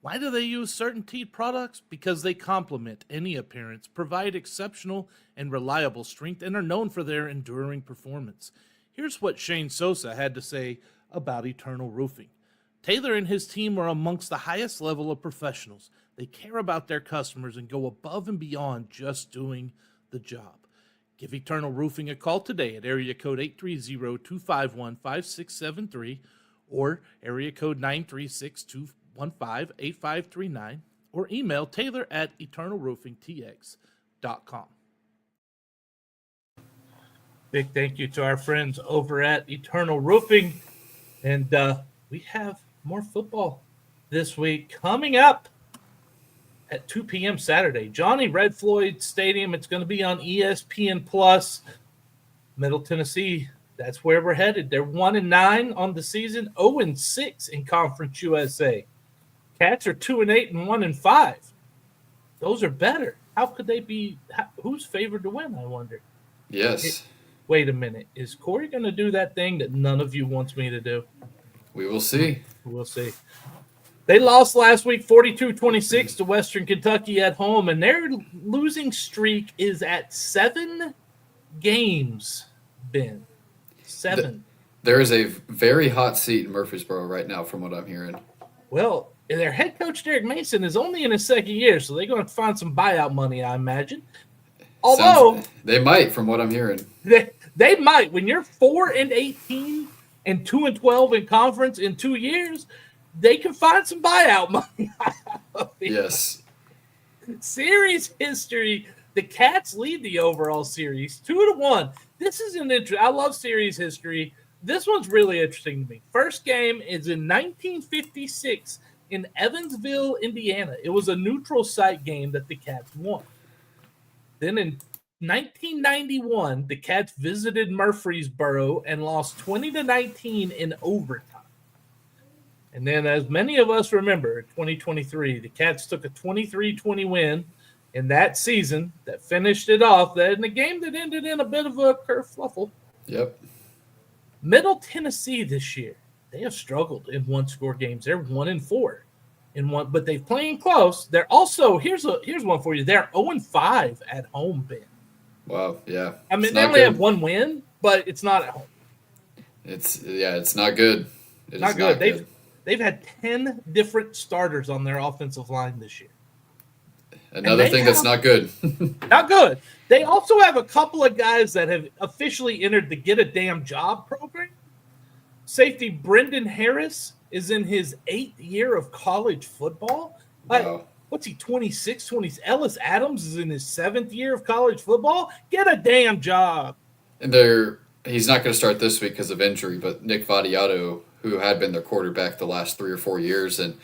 Why do they use CertainTeed products? Because they complement any appearance, provide exceptional and reliable strength, and are known for their enduring performance. Here's what Shane Sosa had to say about Eternal Roofing. Taylor and his team are amongst the highest level of professionals. They care about their customers and go above and beyond just doing the job. Give Eternal Roofing a call today at area code 830-251-5673 or area code 936-215-8539 or email Taylor at eternalroofingtx.com. Big thank you to our friends over at Eternal Roofing. And we have more football this week coming up at 2 p.m. Saturday. Johnny Red Floyd Stadium. It's going to be on ESPN Plus. Middle Tennessee, that's where we're headed. They're 1-9 on the season, 0-6 in Conference USA. Cats are 2-8 and 1-5. Those are better. How could they be? Who's favored to win, I wonder? Yes. Wait a minute. Is Cory going to do that thing that none of you wants me to do? We will see. We'll see. They lost last week 42-26 to Western Kentucky at home, and their losing streak is at 7 games, Ben. 7. There is a very hot seat in Murfreesboro right now from what I'm hearing. Well, their head coach, Derek Mason, is only in his second year, so they're going to find some buyout money, I imagine. Although they might, from what I'm hearing. They might. When you're 4-18 and 2-12 in conference in 2 years, they can find some buyout money. Yes. Series history. The Cats lead the overall series 2-1. This is an interesting. I love series history. This one's really interesting to me. First game is in 1956 in Evansville, Indiana. It was a neutral site game that the Cats won. Then in 1991, the Cats visited Murfreesboro and lost 20-19 in overtime. And then, as many of us remember, 2023, the Cats took a 23-20 win in that season that finished it off in a game that ended in a bit of a kerfuffle. Yep. Middle Tennessee this year, they have struggled in one-score games. They're 1-4 in one, but they're playing close. They're also here's one for you. They're 0-5 at home, Ben. Wow. Yeah. I mean, they only have one win, but it's not at home. It's not good. It's not good. They've had 10 different starters on their offensive line this year. Another thing that's not good. Not good. They also have a couple of guys that have officially entered the Get a Damn Job program. Safety Brendan Harris is in his 8th year of college football. Wow. What's he, 26, 20? Ellis Adams is in his 7th year of college football. Get a damn job. And he's not going to start this week because of injury, but Nick Vattiato, who had been their quarterback the last 3 or 4 years, and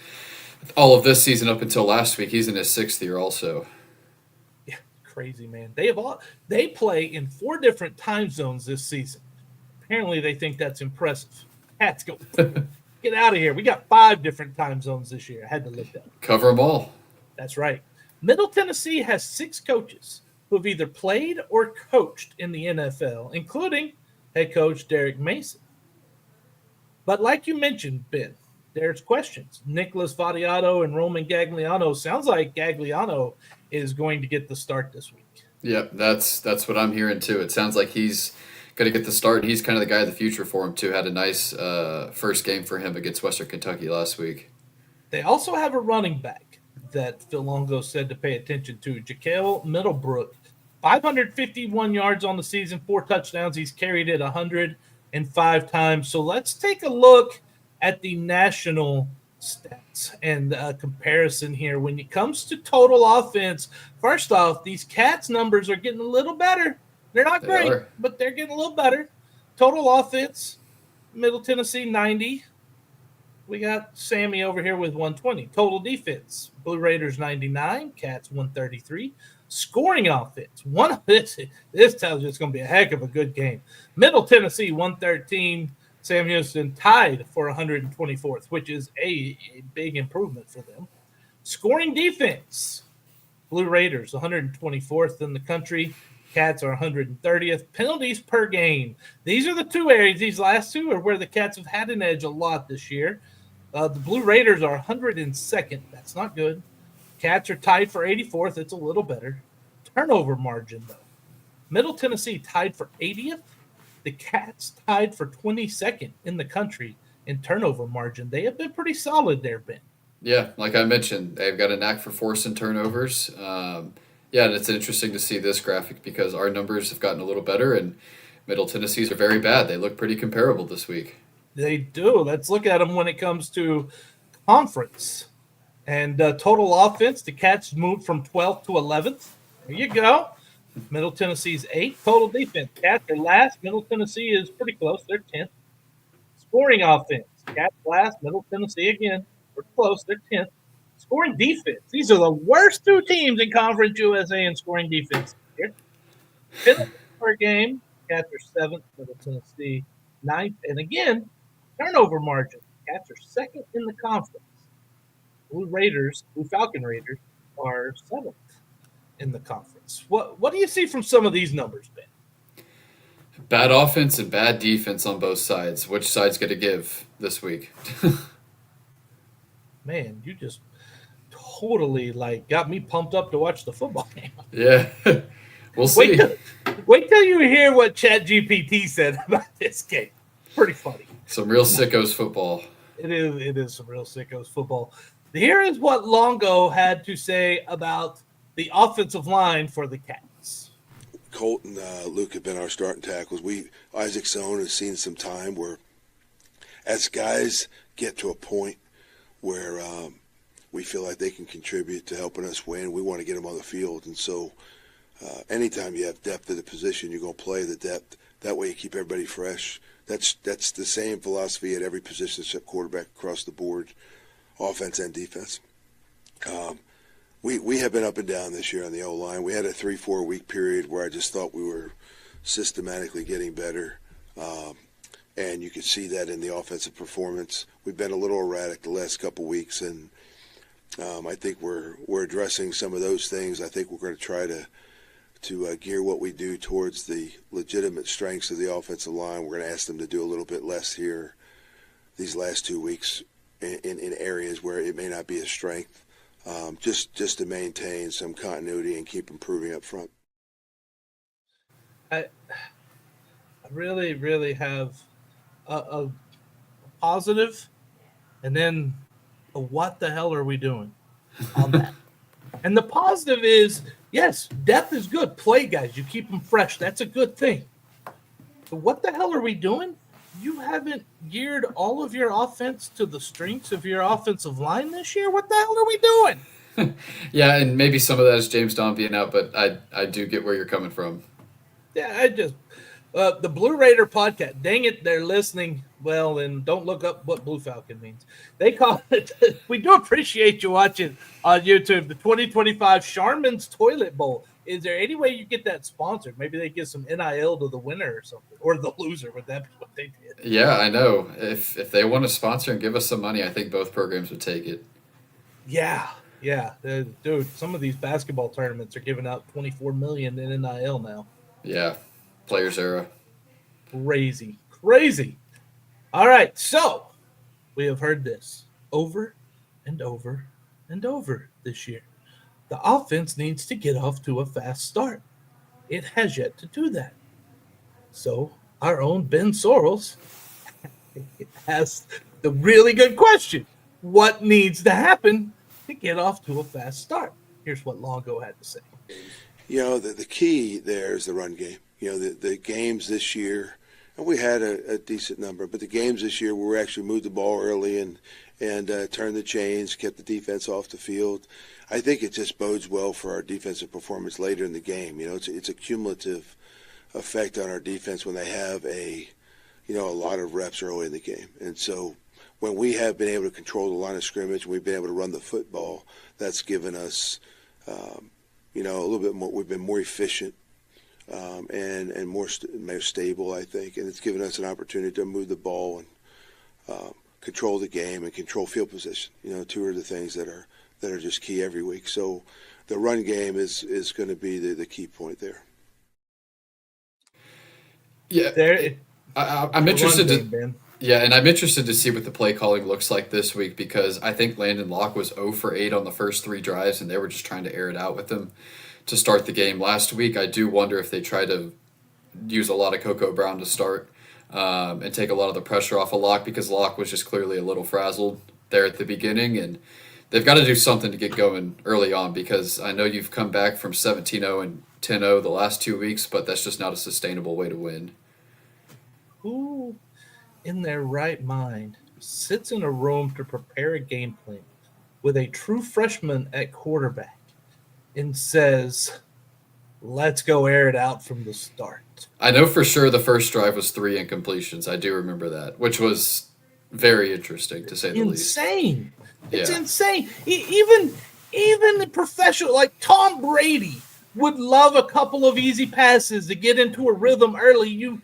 all of this season up until last week, he's in his 6th year also. Yeah, crazy, man. They play in 4 different time zones this season. Apparently, they think that's impressive. Cats go, get out of here. We got 5 different time zones this year. I had to look that up. Cover them all. That's right. Middle Tennessee has 6 coaches who have either played or coached in the NFL, including head coach Derek Mason. But like you mentioned, Ben, there's questions. Nicholas Vattiato and Roman Gagliano. Sounds like Gagliano is going to get the start this week. Yep, that's what I'm hearing too. It sounds like he's going to get the start. He's kind of the guy of the future for him too. Had a nice first game for him against Western Kentucky last week. They also have a running back that Phil Longo said to pay attention to, Jaquel Middlebrook. 551 yards on the season, 4 touchdowns. He's carried it 100 and 5 times. So let's take a look at the national stats and comparison here. When it comes to total offense, first off, these Cats numbers are getting a little better. They're not great, but they're getting a little better. Total offense, Middle Tennessee 90. We got Sammy over here with 120. Total defense, Blue Raiders 99, Cats 133. Scoring offense, this tells you it's going to be a heck of a good game. Middle Tennessee 113, Sam Houston tied for 124th, which is a big improvement for them. Scoring defense, Blue Raiders 124th in the country. Cats are 130th. Penalties per game. These are the two areas. These last two are where the Cats have had an edge a lot this year. The Blue Raiders are 102nd. That's not good. Cats are tied for 84th. It's a little better. Turnover margin, though. Middle Tennessee tied for 80th. The Cats tied for 22nd in the country in turnover margin. They have been pretty solid there, Ben. Yeah, like I mentioned, they've got a knack for forcing turnovers. Yeah, and it's interesting to see this graphic because our numbers have gotten a little better, and Middle Tennessee's are very bad. They look pretty comparable this week. They do. Let's look at them when it comes to conference. And total offense, the Cats moved from 12th to 11th. There you go. Middle Tennessee's 8th. Total defense, Cats are last. Middle Tennessee is pretty close. They're 10th. Scoring offense, Cats last. Middle Tennessee again. We're close. They're 10th. Scoring defense. These are the worst two teams in Conference USA in scoring defense here. Penalties per game, Cats are 7th. Middle Tennessee 9th. And again, turnover margin. Cats are 2nd in the conference. Blue Falcon Raiders are 7th in the conference. What do you see from some of these numbers, Ben? Bad offense and bad defense on both sides. Which side's going to give this week? Man, you just totally got me pumped up to watch the football game. Yeah, we'll see. Wait till you hear what ChatGPT said about this game. Pretty funny. Some real sickos football. It is some real sickos football. Here is what Longo had to say about the offensive line for the Cats. Colt and Luke have been our starting tackles. Isaac Sohn has seen some time where, as guys get to a point where we feel like they can contribute to helping us win, we want to get them on the field. And so anytime you have depth at a position, you're going to play the depth. That way you keep everybody fresh. That's the same philosophy at every position except quarterback across the board, offense and defense. We have been up and down this year on the O-line. We had a 3-4 week period where I just thought we were systematically getting better. And you could see that in the offensive performance. We've been a little erratic the last couple weeks, and I think we're addressing some of those things. I think we're going to try to gear what we do towards the legitimate strengths of the offensive line. We're going to ask them to do a little bit less here these last 2 weeks in areas where it may not be a strength, just to maintain some continuity and keep improving up front. I really, really have a positive and then a what the hell are we doing on that. And the positive is, yes, depth is good. Play guys, you keep them fresh. That's a good thing. But what the hell are we doing? You haven't geared all of your offense to the strengths of your offensive line this year? What the hell are we doing? Yeah, and maybe some of that is James Don being out, but I do get where you're coming from. Yeah, the Blue Raider podcast, dang it, they're listening. Well, then don't look up what Blue Falcon means. They call it, we do appreciate you watching on YouTube, the 2025 Charmin's Toilet Bowl. Is there any way you get that sponsored? Maybe they give some NIL to the winner or something, or the loser. Would that be what they did? Yeah, I know. If they want to sponsor and give us some money, I think both programs would take it. Yeah. Dude, some of these basketball tournaments are giving out $24 million in NIL now. Yeah, players era. Crazy. All right, so we have heard this over and over and over this year. The offense needs to get off to a fast start. It has yet to do that. So our own Ben Sorrells has the really good question. What needs to happen to get off to a fast start? Here's what Longo had to say. The key there is the run game. The games this year and we had a decent number. But the games this year where we actually moved the ball early and turned the chains, kept the defense off the field, I think it just bodes well for our defensive performance later in the game. It's a cumulative effect on our defense when they have a lot of reps early in the game. And so when we have been able to control the line of scrimmage and we've been able to run the football, that's given us, a little bit more. We've been more efficient and more stable, I think. And it's given us an opportunity to move the ball and control the game and control field position. Two of the things that are just key every week. So the run game is going to be the key point there. Yeah, I'm interested and I'm interested to see what the play calling looks like this week, because I think Landon Locke was 0 for 8 on the first 3 drives, and they were just trying to air it out with him to start the game last week. I do wonder if they try to use a lot of Coco Brown to start and take a lot of the pressure off of Locke, because Locke was just clearly a little frazzled there at the beginning, and they've got to do something to get going early on, because I know you've come back from 17-0 and 10-0 the last 2 weeks, but that's just not a sustainable way to win. Who in their right mind sits in a room to prepare a game plan with a true freshman at quarterback and says, let's go air it out from the start? I know for sure the first drive was 3 incompletions. I do remember that, which was very interesting, to say the least. Insane. It's insane. Even the professional, like Tom Brady, would love a couple of easy passes to get into a rhythm early.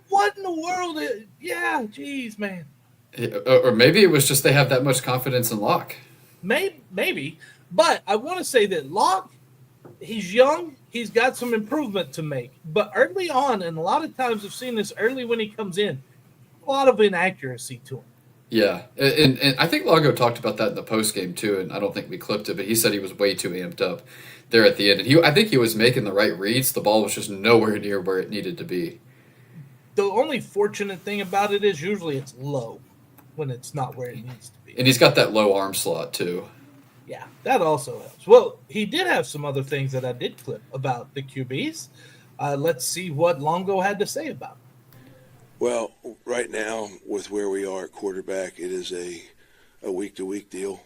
What in the world? Geez, man. Or maybe it was just they have that much confidence in Locke. Maybe. But I want to say that Locke, he's young. He's got some improvement to make. But early on, and a lot of times I've seen this early when he comes in, a lot of inaccuracy to him. Yeah, and I think Longo talked about that in the postgame too, and I don't think we clipped it, but he said he was way too amped up there at the end. And I think he was making the right reads. The ball was just nowhere near where it needed to be. The only fortunate thing about it is usually it's low when it's not where it needs to be. And he's got that low arm slot too. Yeah, that also helps. Well, he did have some other things that I did clip about the QBs. Let's see what Longo had to say about it. Well, right now, with where we are at quarterback, it is a week-to-week deal.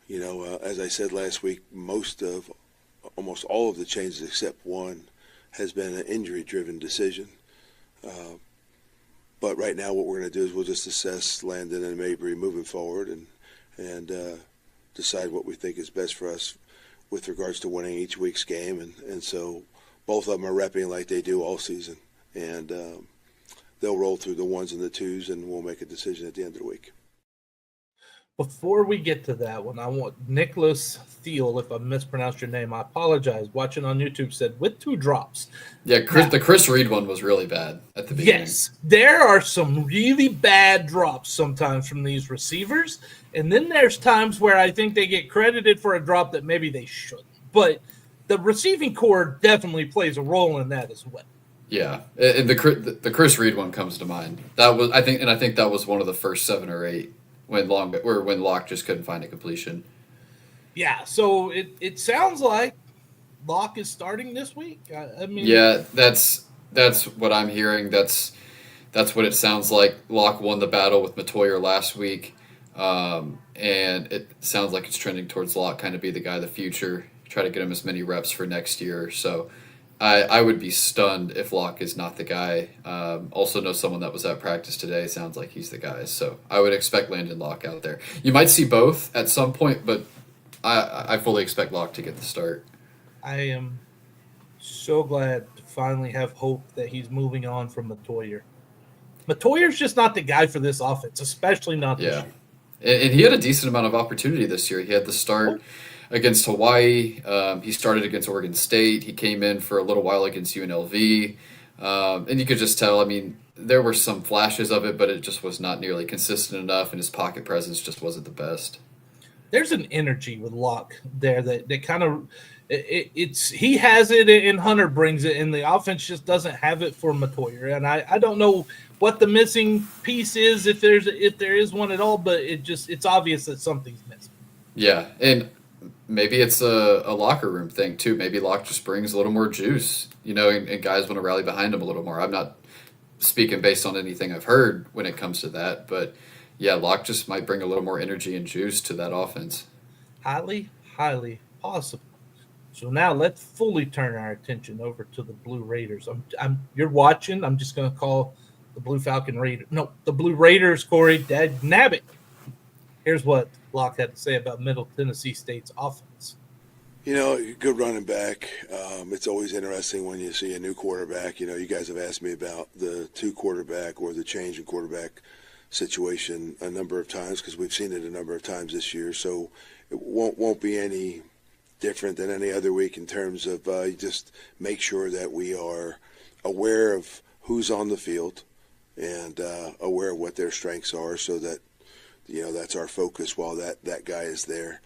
As I said last week, almost all of the changes except one has been an injury-driven decision. But right now, what we're going to do is we'll just assess Landon and Mabry moving forward and decide what we think is best for us with regards to winning each week's game. And so both of them are repping like they do all season. And they'll roll through the 1s and the 2s, and we'll make a decision at the end of the week. Before we get to that one, I want Nicholas Thiel, if I mispronounced your name, I apologize. Watching on YouTube said with 2 drops. Yeah, the Chris Reed one was really bad at the beginning. Yes, there are some really bad drops sometimes from these receivers, and then there's times where I think they get credited for a drop that maybe they shouldn't. But the receiving core definitely plays a role in that as well. Yeah, and the Chris Reed one comes to mind. That was I think that was one of the first 7 or 8 when Locke just couldn't find a completion. Yeah, so it sounds like Locke is starting this week. I mean, yeah, that's what I'm hearing. That's what it sounds like. Locke won the battle with Matoyer last week, and it sounds like it's trending towards Locke kind of be the guy of the future. Try to get him as many reps for next year. So I would be stunned if Locke is not the guy. Also know someone that was at practice today. Sounds like he's the guy. So I would expect Landon Locke out there. You might see both at some point, but I fully expect Locke to get the start. I am so glad to finally have hope that he's moving on from Matoyer. Matoyer's just not the guy for this offense, especially not this year. And he had a decent amount of opportunity this year. He had the start against Hawaii. He started against Oregon State. He came in for a little while against UNLV. And you could just tell, I mean, there were some flashes of it, but it just was not nearly consistent enough, and his pocket presence just wasn't the best. There's an energy with Locke there that kind of it's he has it and Hunter brings it, and the offense just doesn't have it for Matoyer. And I don't know what the missing piece is, if there is one at all, but it's obvious that something's missing. Yeah, and maybe it's a locker room thing too. Maybe Locke just brings a little more juice, and guys want to rally behind him a little more. I'm not speaking based on anything I've heard when it comes to that. But yeah, Locke just might bring a little more energy and juice to that offense. Highly, highly possible. So now let's fully turn our attention over to the Blue Raiders. You're watching. I'm just going to call the Blue Falcon Raiders. No, the Blue Raiders, Corey, Dad Nabbit. Here's what Locke had to say about Middle Tennessee State's offense. You know, good running back. It's always interesting when you see a new quarterback. You know, you guys have asked me about the two quarterback or the change in quarterback situation a number of times because we've seen it a number of times this year. So it won't be any different than any other week in terms of just make sure that we are aware of who's on the field and aware of what their strengths are so that, you know, that's our focus while that guy is there.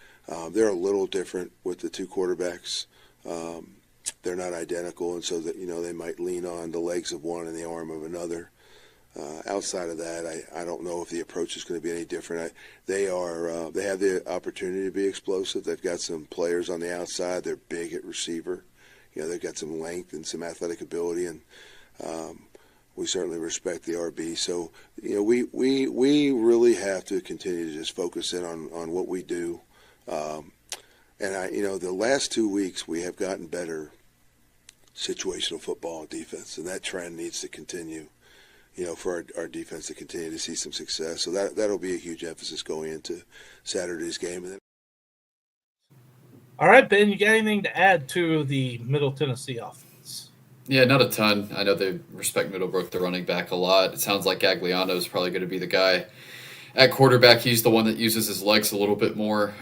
They're a little different with the two quarterbacks. They're not identical, and so that, you know, they might lean on the legs of one and the arm of another. Outside of that, I don't know if the approach is going to be any different. They have the opportunity to be explosive. They've got some players on the outside. They're big at receiver. You know, they've got some length and some athletic ability, and we certainly respect the RB. So, you know, we really have to continue to just focus in on what we do. And you know, the last 2 weeks we have gotten better situational football defense, and that trend needs to continue. You know, for our defense to continue to see some success. So that'll be a huge emphasis going into Saturday's game. And then, all right, Ben, you got anything to add to the Middle Tennessee offense? Yeah, not a ton. I know they respect Middlebrook, the running back, a lot. It sounds like Gagliano is probably going to be the guy at quarterback. He's the one that uses his legs a little bit more.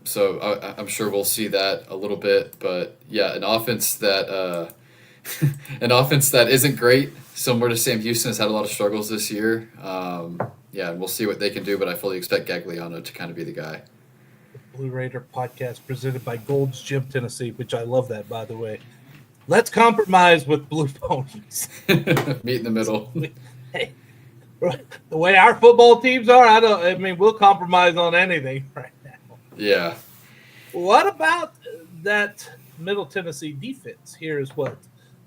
So I'm sure we'll see that a little bit. But yeah, an offense that isn't great. Similar to Sam Houston, has had a lot of struggles this year. Yeah, and we'll see what they can do, but I fully expect Gagliano to kind of be the guy. The Blue Raider podcast presented by Gold's Gym Tennessee, which I love that, by the way. Let's compromise with Blue Ponies. Meet in the middle. Hey, the way our football teams are, I mean, we'll compromise on anything right now. Yeah. What about that Middle Tennessee defense? Here is what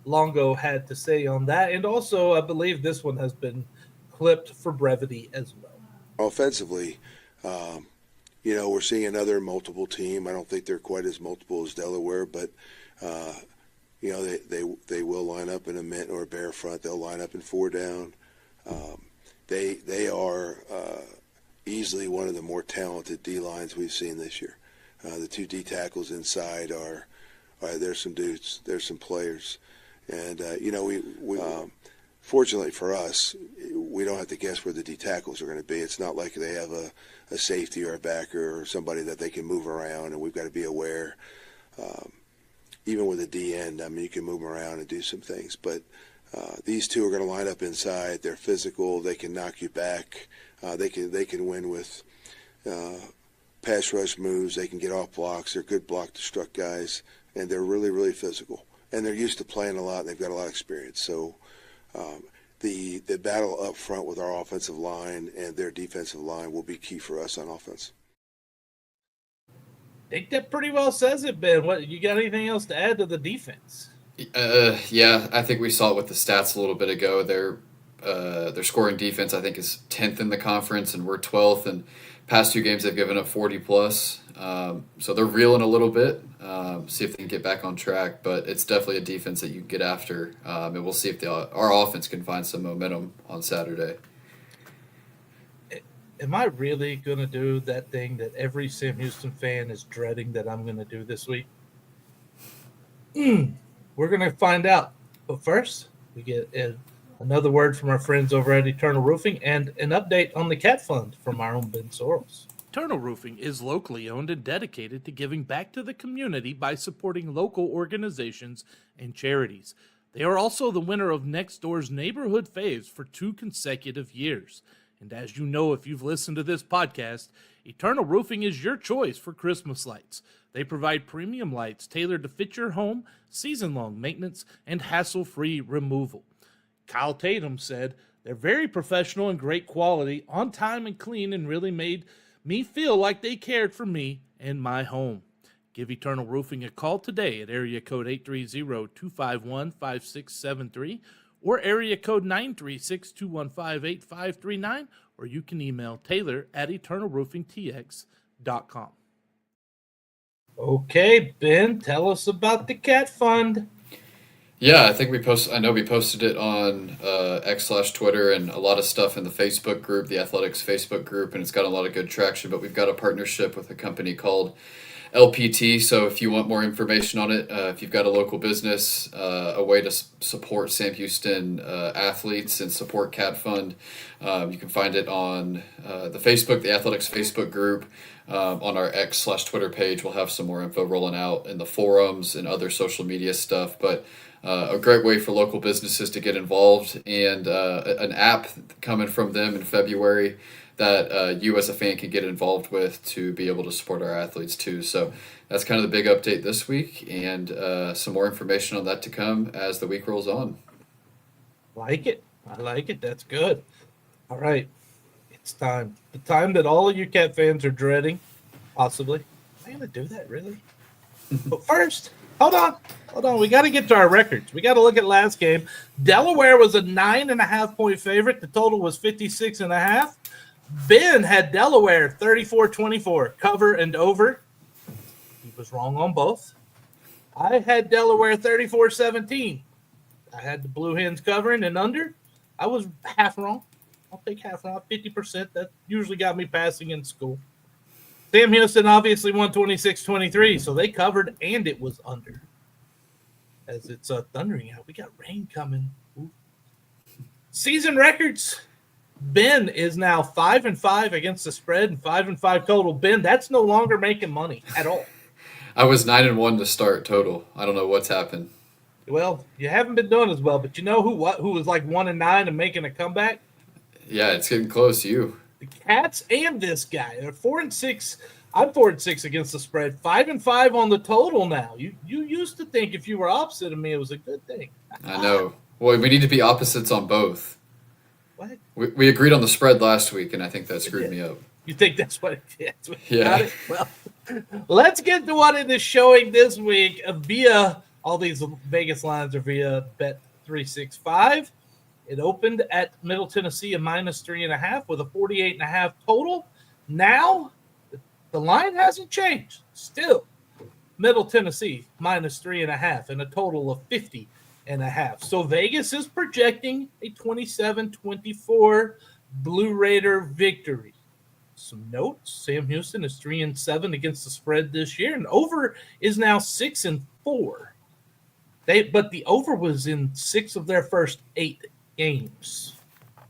Longo had to say on that. And also, I believe this one has been clipped for brevity as well. Offensively, you know, we're seeing another multiple team. I don't think they're quite as multiple as Delaware, but, you know, they will line up in a mint or a bear front. They'll line up in 4 down. They are easily one of the more talented D-lines we've seen this year. The 2 D tackles inside are there's some dudes, there's some players. And, you know, we fortunately for us, we don't have to guess where the D tackles are going to be. It's not like they have a safety or a backer or somebody that they can move around, and we've got to be aware. Even with a D end, I mean, you can move them around and do some things. But these 2 are going to line up inside. They're physical. They can knock you back. They can win with pass rush moves. They can get off blocks. They're good block to struck guys, and they're really, really physical. And they're used to playing a lot, and they've got a lot of experience. So the battle up front with our offensive line and their defensive line will be key for us on offense. I think that pretty well says it, Ben. What, you got anything else to add to the defense? Yeah, I think we saw it with the stats a little bit ago. Their scoring defense, I think, is 10th in the conference, and we're 12th. And past 2 games, they've given up 40+. So they're reeling a little bit, see if they can get back on track. But it's definitely a defense that you can get after, and we'll see if our offense can find some momentum on Saturday. Am I really going to do that thing that every Sam Houston fan is dreading that I'm going to do this week? We're going to find out. But first, we get another word from our friends over at Eternal Roofing and an update on the Cat Fund from our own Ben Sorrells. Eternal Roofing is locally owned and dedicated to giving back to the community by supporting local organizations and charities. They are also the winner of Next Door's Neighborhood Faves for 2 consecutive years. And as you know, if you've listened to this podcast, Eternal Roofing is your choice for Christmas lights. They provide premium lights tailored to fit your home, season-long maintenance, and hassle-free removal. Kyle Tatum said, "They're very professional and great quality, on time and clean, and really made me feel like they cared for me and my home." Give Eternal Roofing a call today at area code 830-251-5673 or area code 936-215-8539, or you can email taylor@eternalroofingtx.com. Okay, Ben, tell us about the Cat Fund. Yeah, I think I know we posted it on X/Twitter and a lot of stuff in the Facebook group, the Athletics Facebook group, and it's got a lot of good traction. But we've got a partnership with a company called LPT. So if you want more information on it, if you've got a local business, a way to support Sam Houston athletes and support Cat Fund, you can find it on the Athletics Facebook group. On our X/Twitter page, we'll have some more info rolling out in the forums and other social media stuff. But a great way for local businesses to get involved, and an app coming from them in February that you as a fan can get involved with to be able to support our athletes too. So that's kind of the big update this week, and some more information on that to come as the week rolls on. Like it. I like it. That's good. All right. It's time. The time that all of you Cat fans are dreading, possibly. Am I going to do that, really? But first, hold on. We got to get to our records. We got to look at last game. Delaware was a 9.5-point favorite. The total was 56.5. Ben had Delaware 34-24, cover and over. He was wrong on both. I had Delaware 34-17. I had the Blue Hens covering and under. I was half wrong. I'll take half wrong, 50%. That usually got me passing in school. Sam Houston obviously won 26-23, so they covered and it was under. As it's thundering out, we got rain coming. Ooh. Season records. Ben is now 5-5 against the spread and 5-5 total. Ben, that's no longer making money at all. I was 9-1 to start total. I don't know what's happened. Well, you haven't been doing as well, but you know who was like 1-9 and making a comeback? Yeah, it's getting close. You. The Cats and this guy. They're 4-6. I'm 4-6 against the spread. 5-5 on the total now. You used to think if you were opposite of me, it was a good thing. I know. Well, we need to be opposites on both. What? We agreed on the spread last week, and I think that screwed me up. You think that's what it is? Yeah. Got it? Well, let's get to what it is showing this week via all these Vegas lines are via Bet365. It opened at Middle Tennessee a -3.5 with a 48.5 total. Now the line hasn't changed. Still Middle Tennessee -3.5 and a total of 50.5. So Vegas is projecting a 27-24 Blue Raider victory. Some notes: Sam Houston is 3-7 against the spread this year, and over is now 6-4. But the over was in 6 of their first 8 games.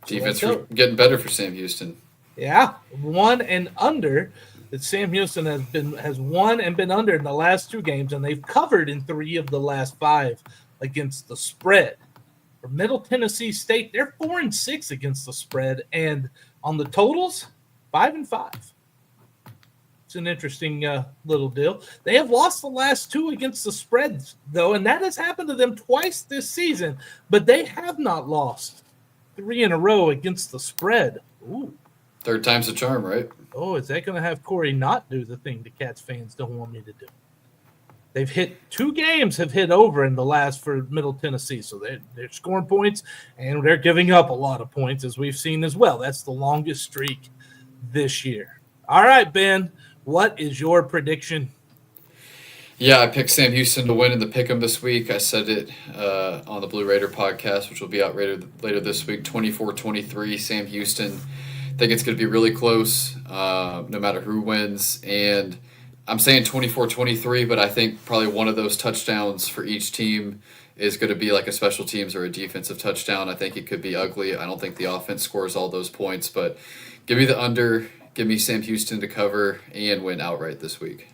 Defense getting better for Sam Houston. Yeah, 1 and under. That Sam Houston has won and been under in the last 2 games, and they've covered in 3 of the last 5 against the spread. For Middle Tennessee State, they're 4-6 against the spread, and on the totals, 5-5. It's an interesting little deal. They have lost the last 2 against the spreads, though, and that has happened to them twice this season, but they have not lost 3 in a row against the spread. Ooh. Third time's the charm, right? Oh, is that going to have Cory not do the thing the Cats fans don't want me to do? They've hit 2 games have hit over in the last for Middle Tennessee, so they're scoring points, and they're giving up a lot of points, as we've seen as well. That's the longest streak this year. All right, Ben, what is your prediction? Yeah, I picked Sam Houston to win in the pick'em this week. I said it on the Blue Raider podcast, which will be out later this week. 24-23, Sam Houston. I think it's going to be really close, no matter who wins. And I'm saying 24-23, but I think probably one of those touchdowns for each team is going to be like a special teams or a defensive touchdown. I think it could be ugly. I don't think the offense scores all those points, but give me the under. Give me Sam Houston to cover and win outright this week.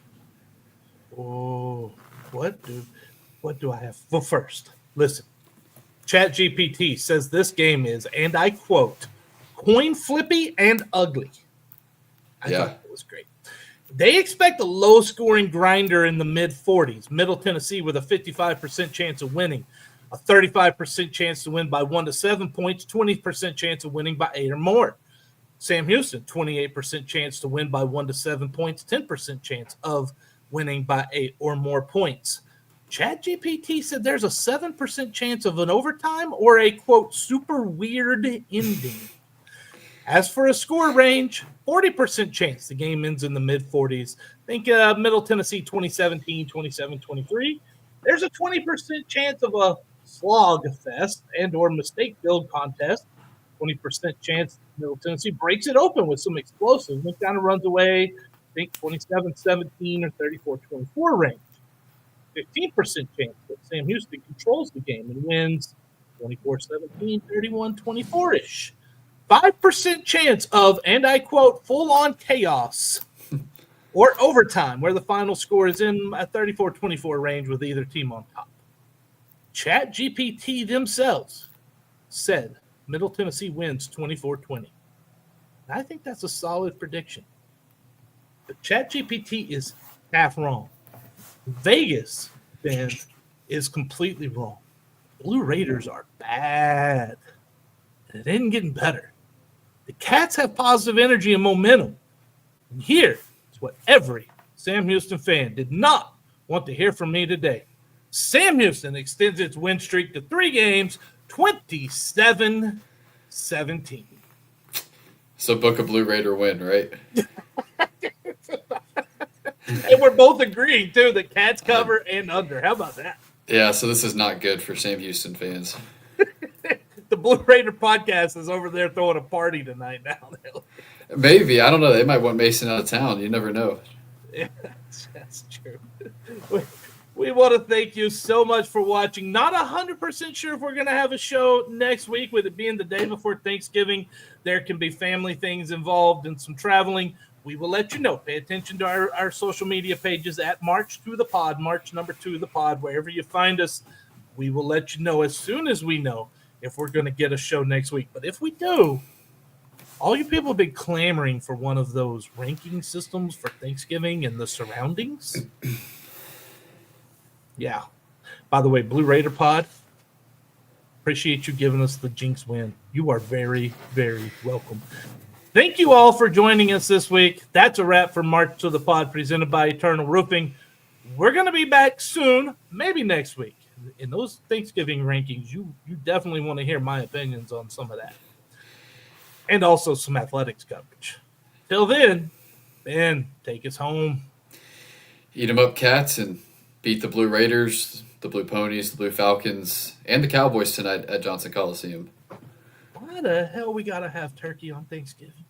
Oh, what do I have? Well, first, listen. ChatGPT says this game is, and I quote, coin flippy and ugly. I thought that was great. They expect a low-scoring grinder in the mid-40s. Middle Tennessee with a 55% chance of winning, a 35% chance to win by 1 to 7 points, 20% chance of winning by 8 or more. Sam Houston, 28% chance to win by 1 to 7 points, 10% chance of winning by 8 or more points. ChatGPT said there's a 7% chance of an overtime or a, quote, super weird ending. As for a score range, 40% chance the game ends in the mid-40s. Think Middle Tennessee 2017, 27-23. There's a 20% chance of a slog fest and or mistake-filled contest. 20% chance Middle Tennessee breaks it open with some explosives and kind of runs away. Think 27-17 or 34-24 range. 15% chance that Sam Houston controls the game and wins 24-17, 31-24-ish. 5% chance of, and I quote, full-on chaos or overtime where the final score is in a 34-24 range with either team on top. ChatGPT themselves said Middle Tennessee wins 24-20. I think that's a solid prediction. But ChatGPT is half wrong. Vegas, Ben, is completely wrong. Blue Raiders are bad. And it isn't getting better. The Cats have positive energy and momentum. And here is what every Sam Houston fan did not want to hear from me today. Sam Houston extends its win streak to 3 games, 27-17. So book a Blue Raider win, right? And we're both agreeing, too, that Cats cover and under. How about that? Yeah, so this is not good for Sam Houston fans. The Blue Raider podcast is over there throwing a party tonight now. Maybe. I don't know. They might want Mason out of town. You never know. Yeah, that's true. We want to thank you so much for watching. Not 100% sure if we're going to have a show next week, with it being the day before Thanksgiving. There can be family things involved and some traveling. We will let you know. Pay attention to our social media pages at March number 2 the pod, wherever you find us. We will let you know as soon as we know if we're going to get a show next week. But if we do, all you people have been clamoring for one of those ranking systems for Thanksgiving and the surroundings. Yeah. By the way, Blue Raider Pod, appreciate you giving us the Jinx win. You are very, very welcome. Thank you all for joining us this week. That's a wrap for March to the Pod, presented by Eternal Roofing. We're going to be back soon, maybe next week. In those Thanksgiving rankings, you definitely want to hear my opinions on some of that. And also some athletics coverage. Till then, Ben, take us home. Eat 'em up, Cats, and beat the Blue Raiders, the Blue Ponies, the Blue Falcons, and the Cowboys tonight at Johnson Coliseum. Why the hell we got to have turkey on Thanksgiving?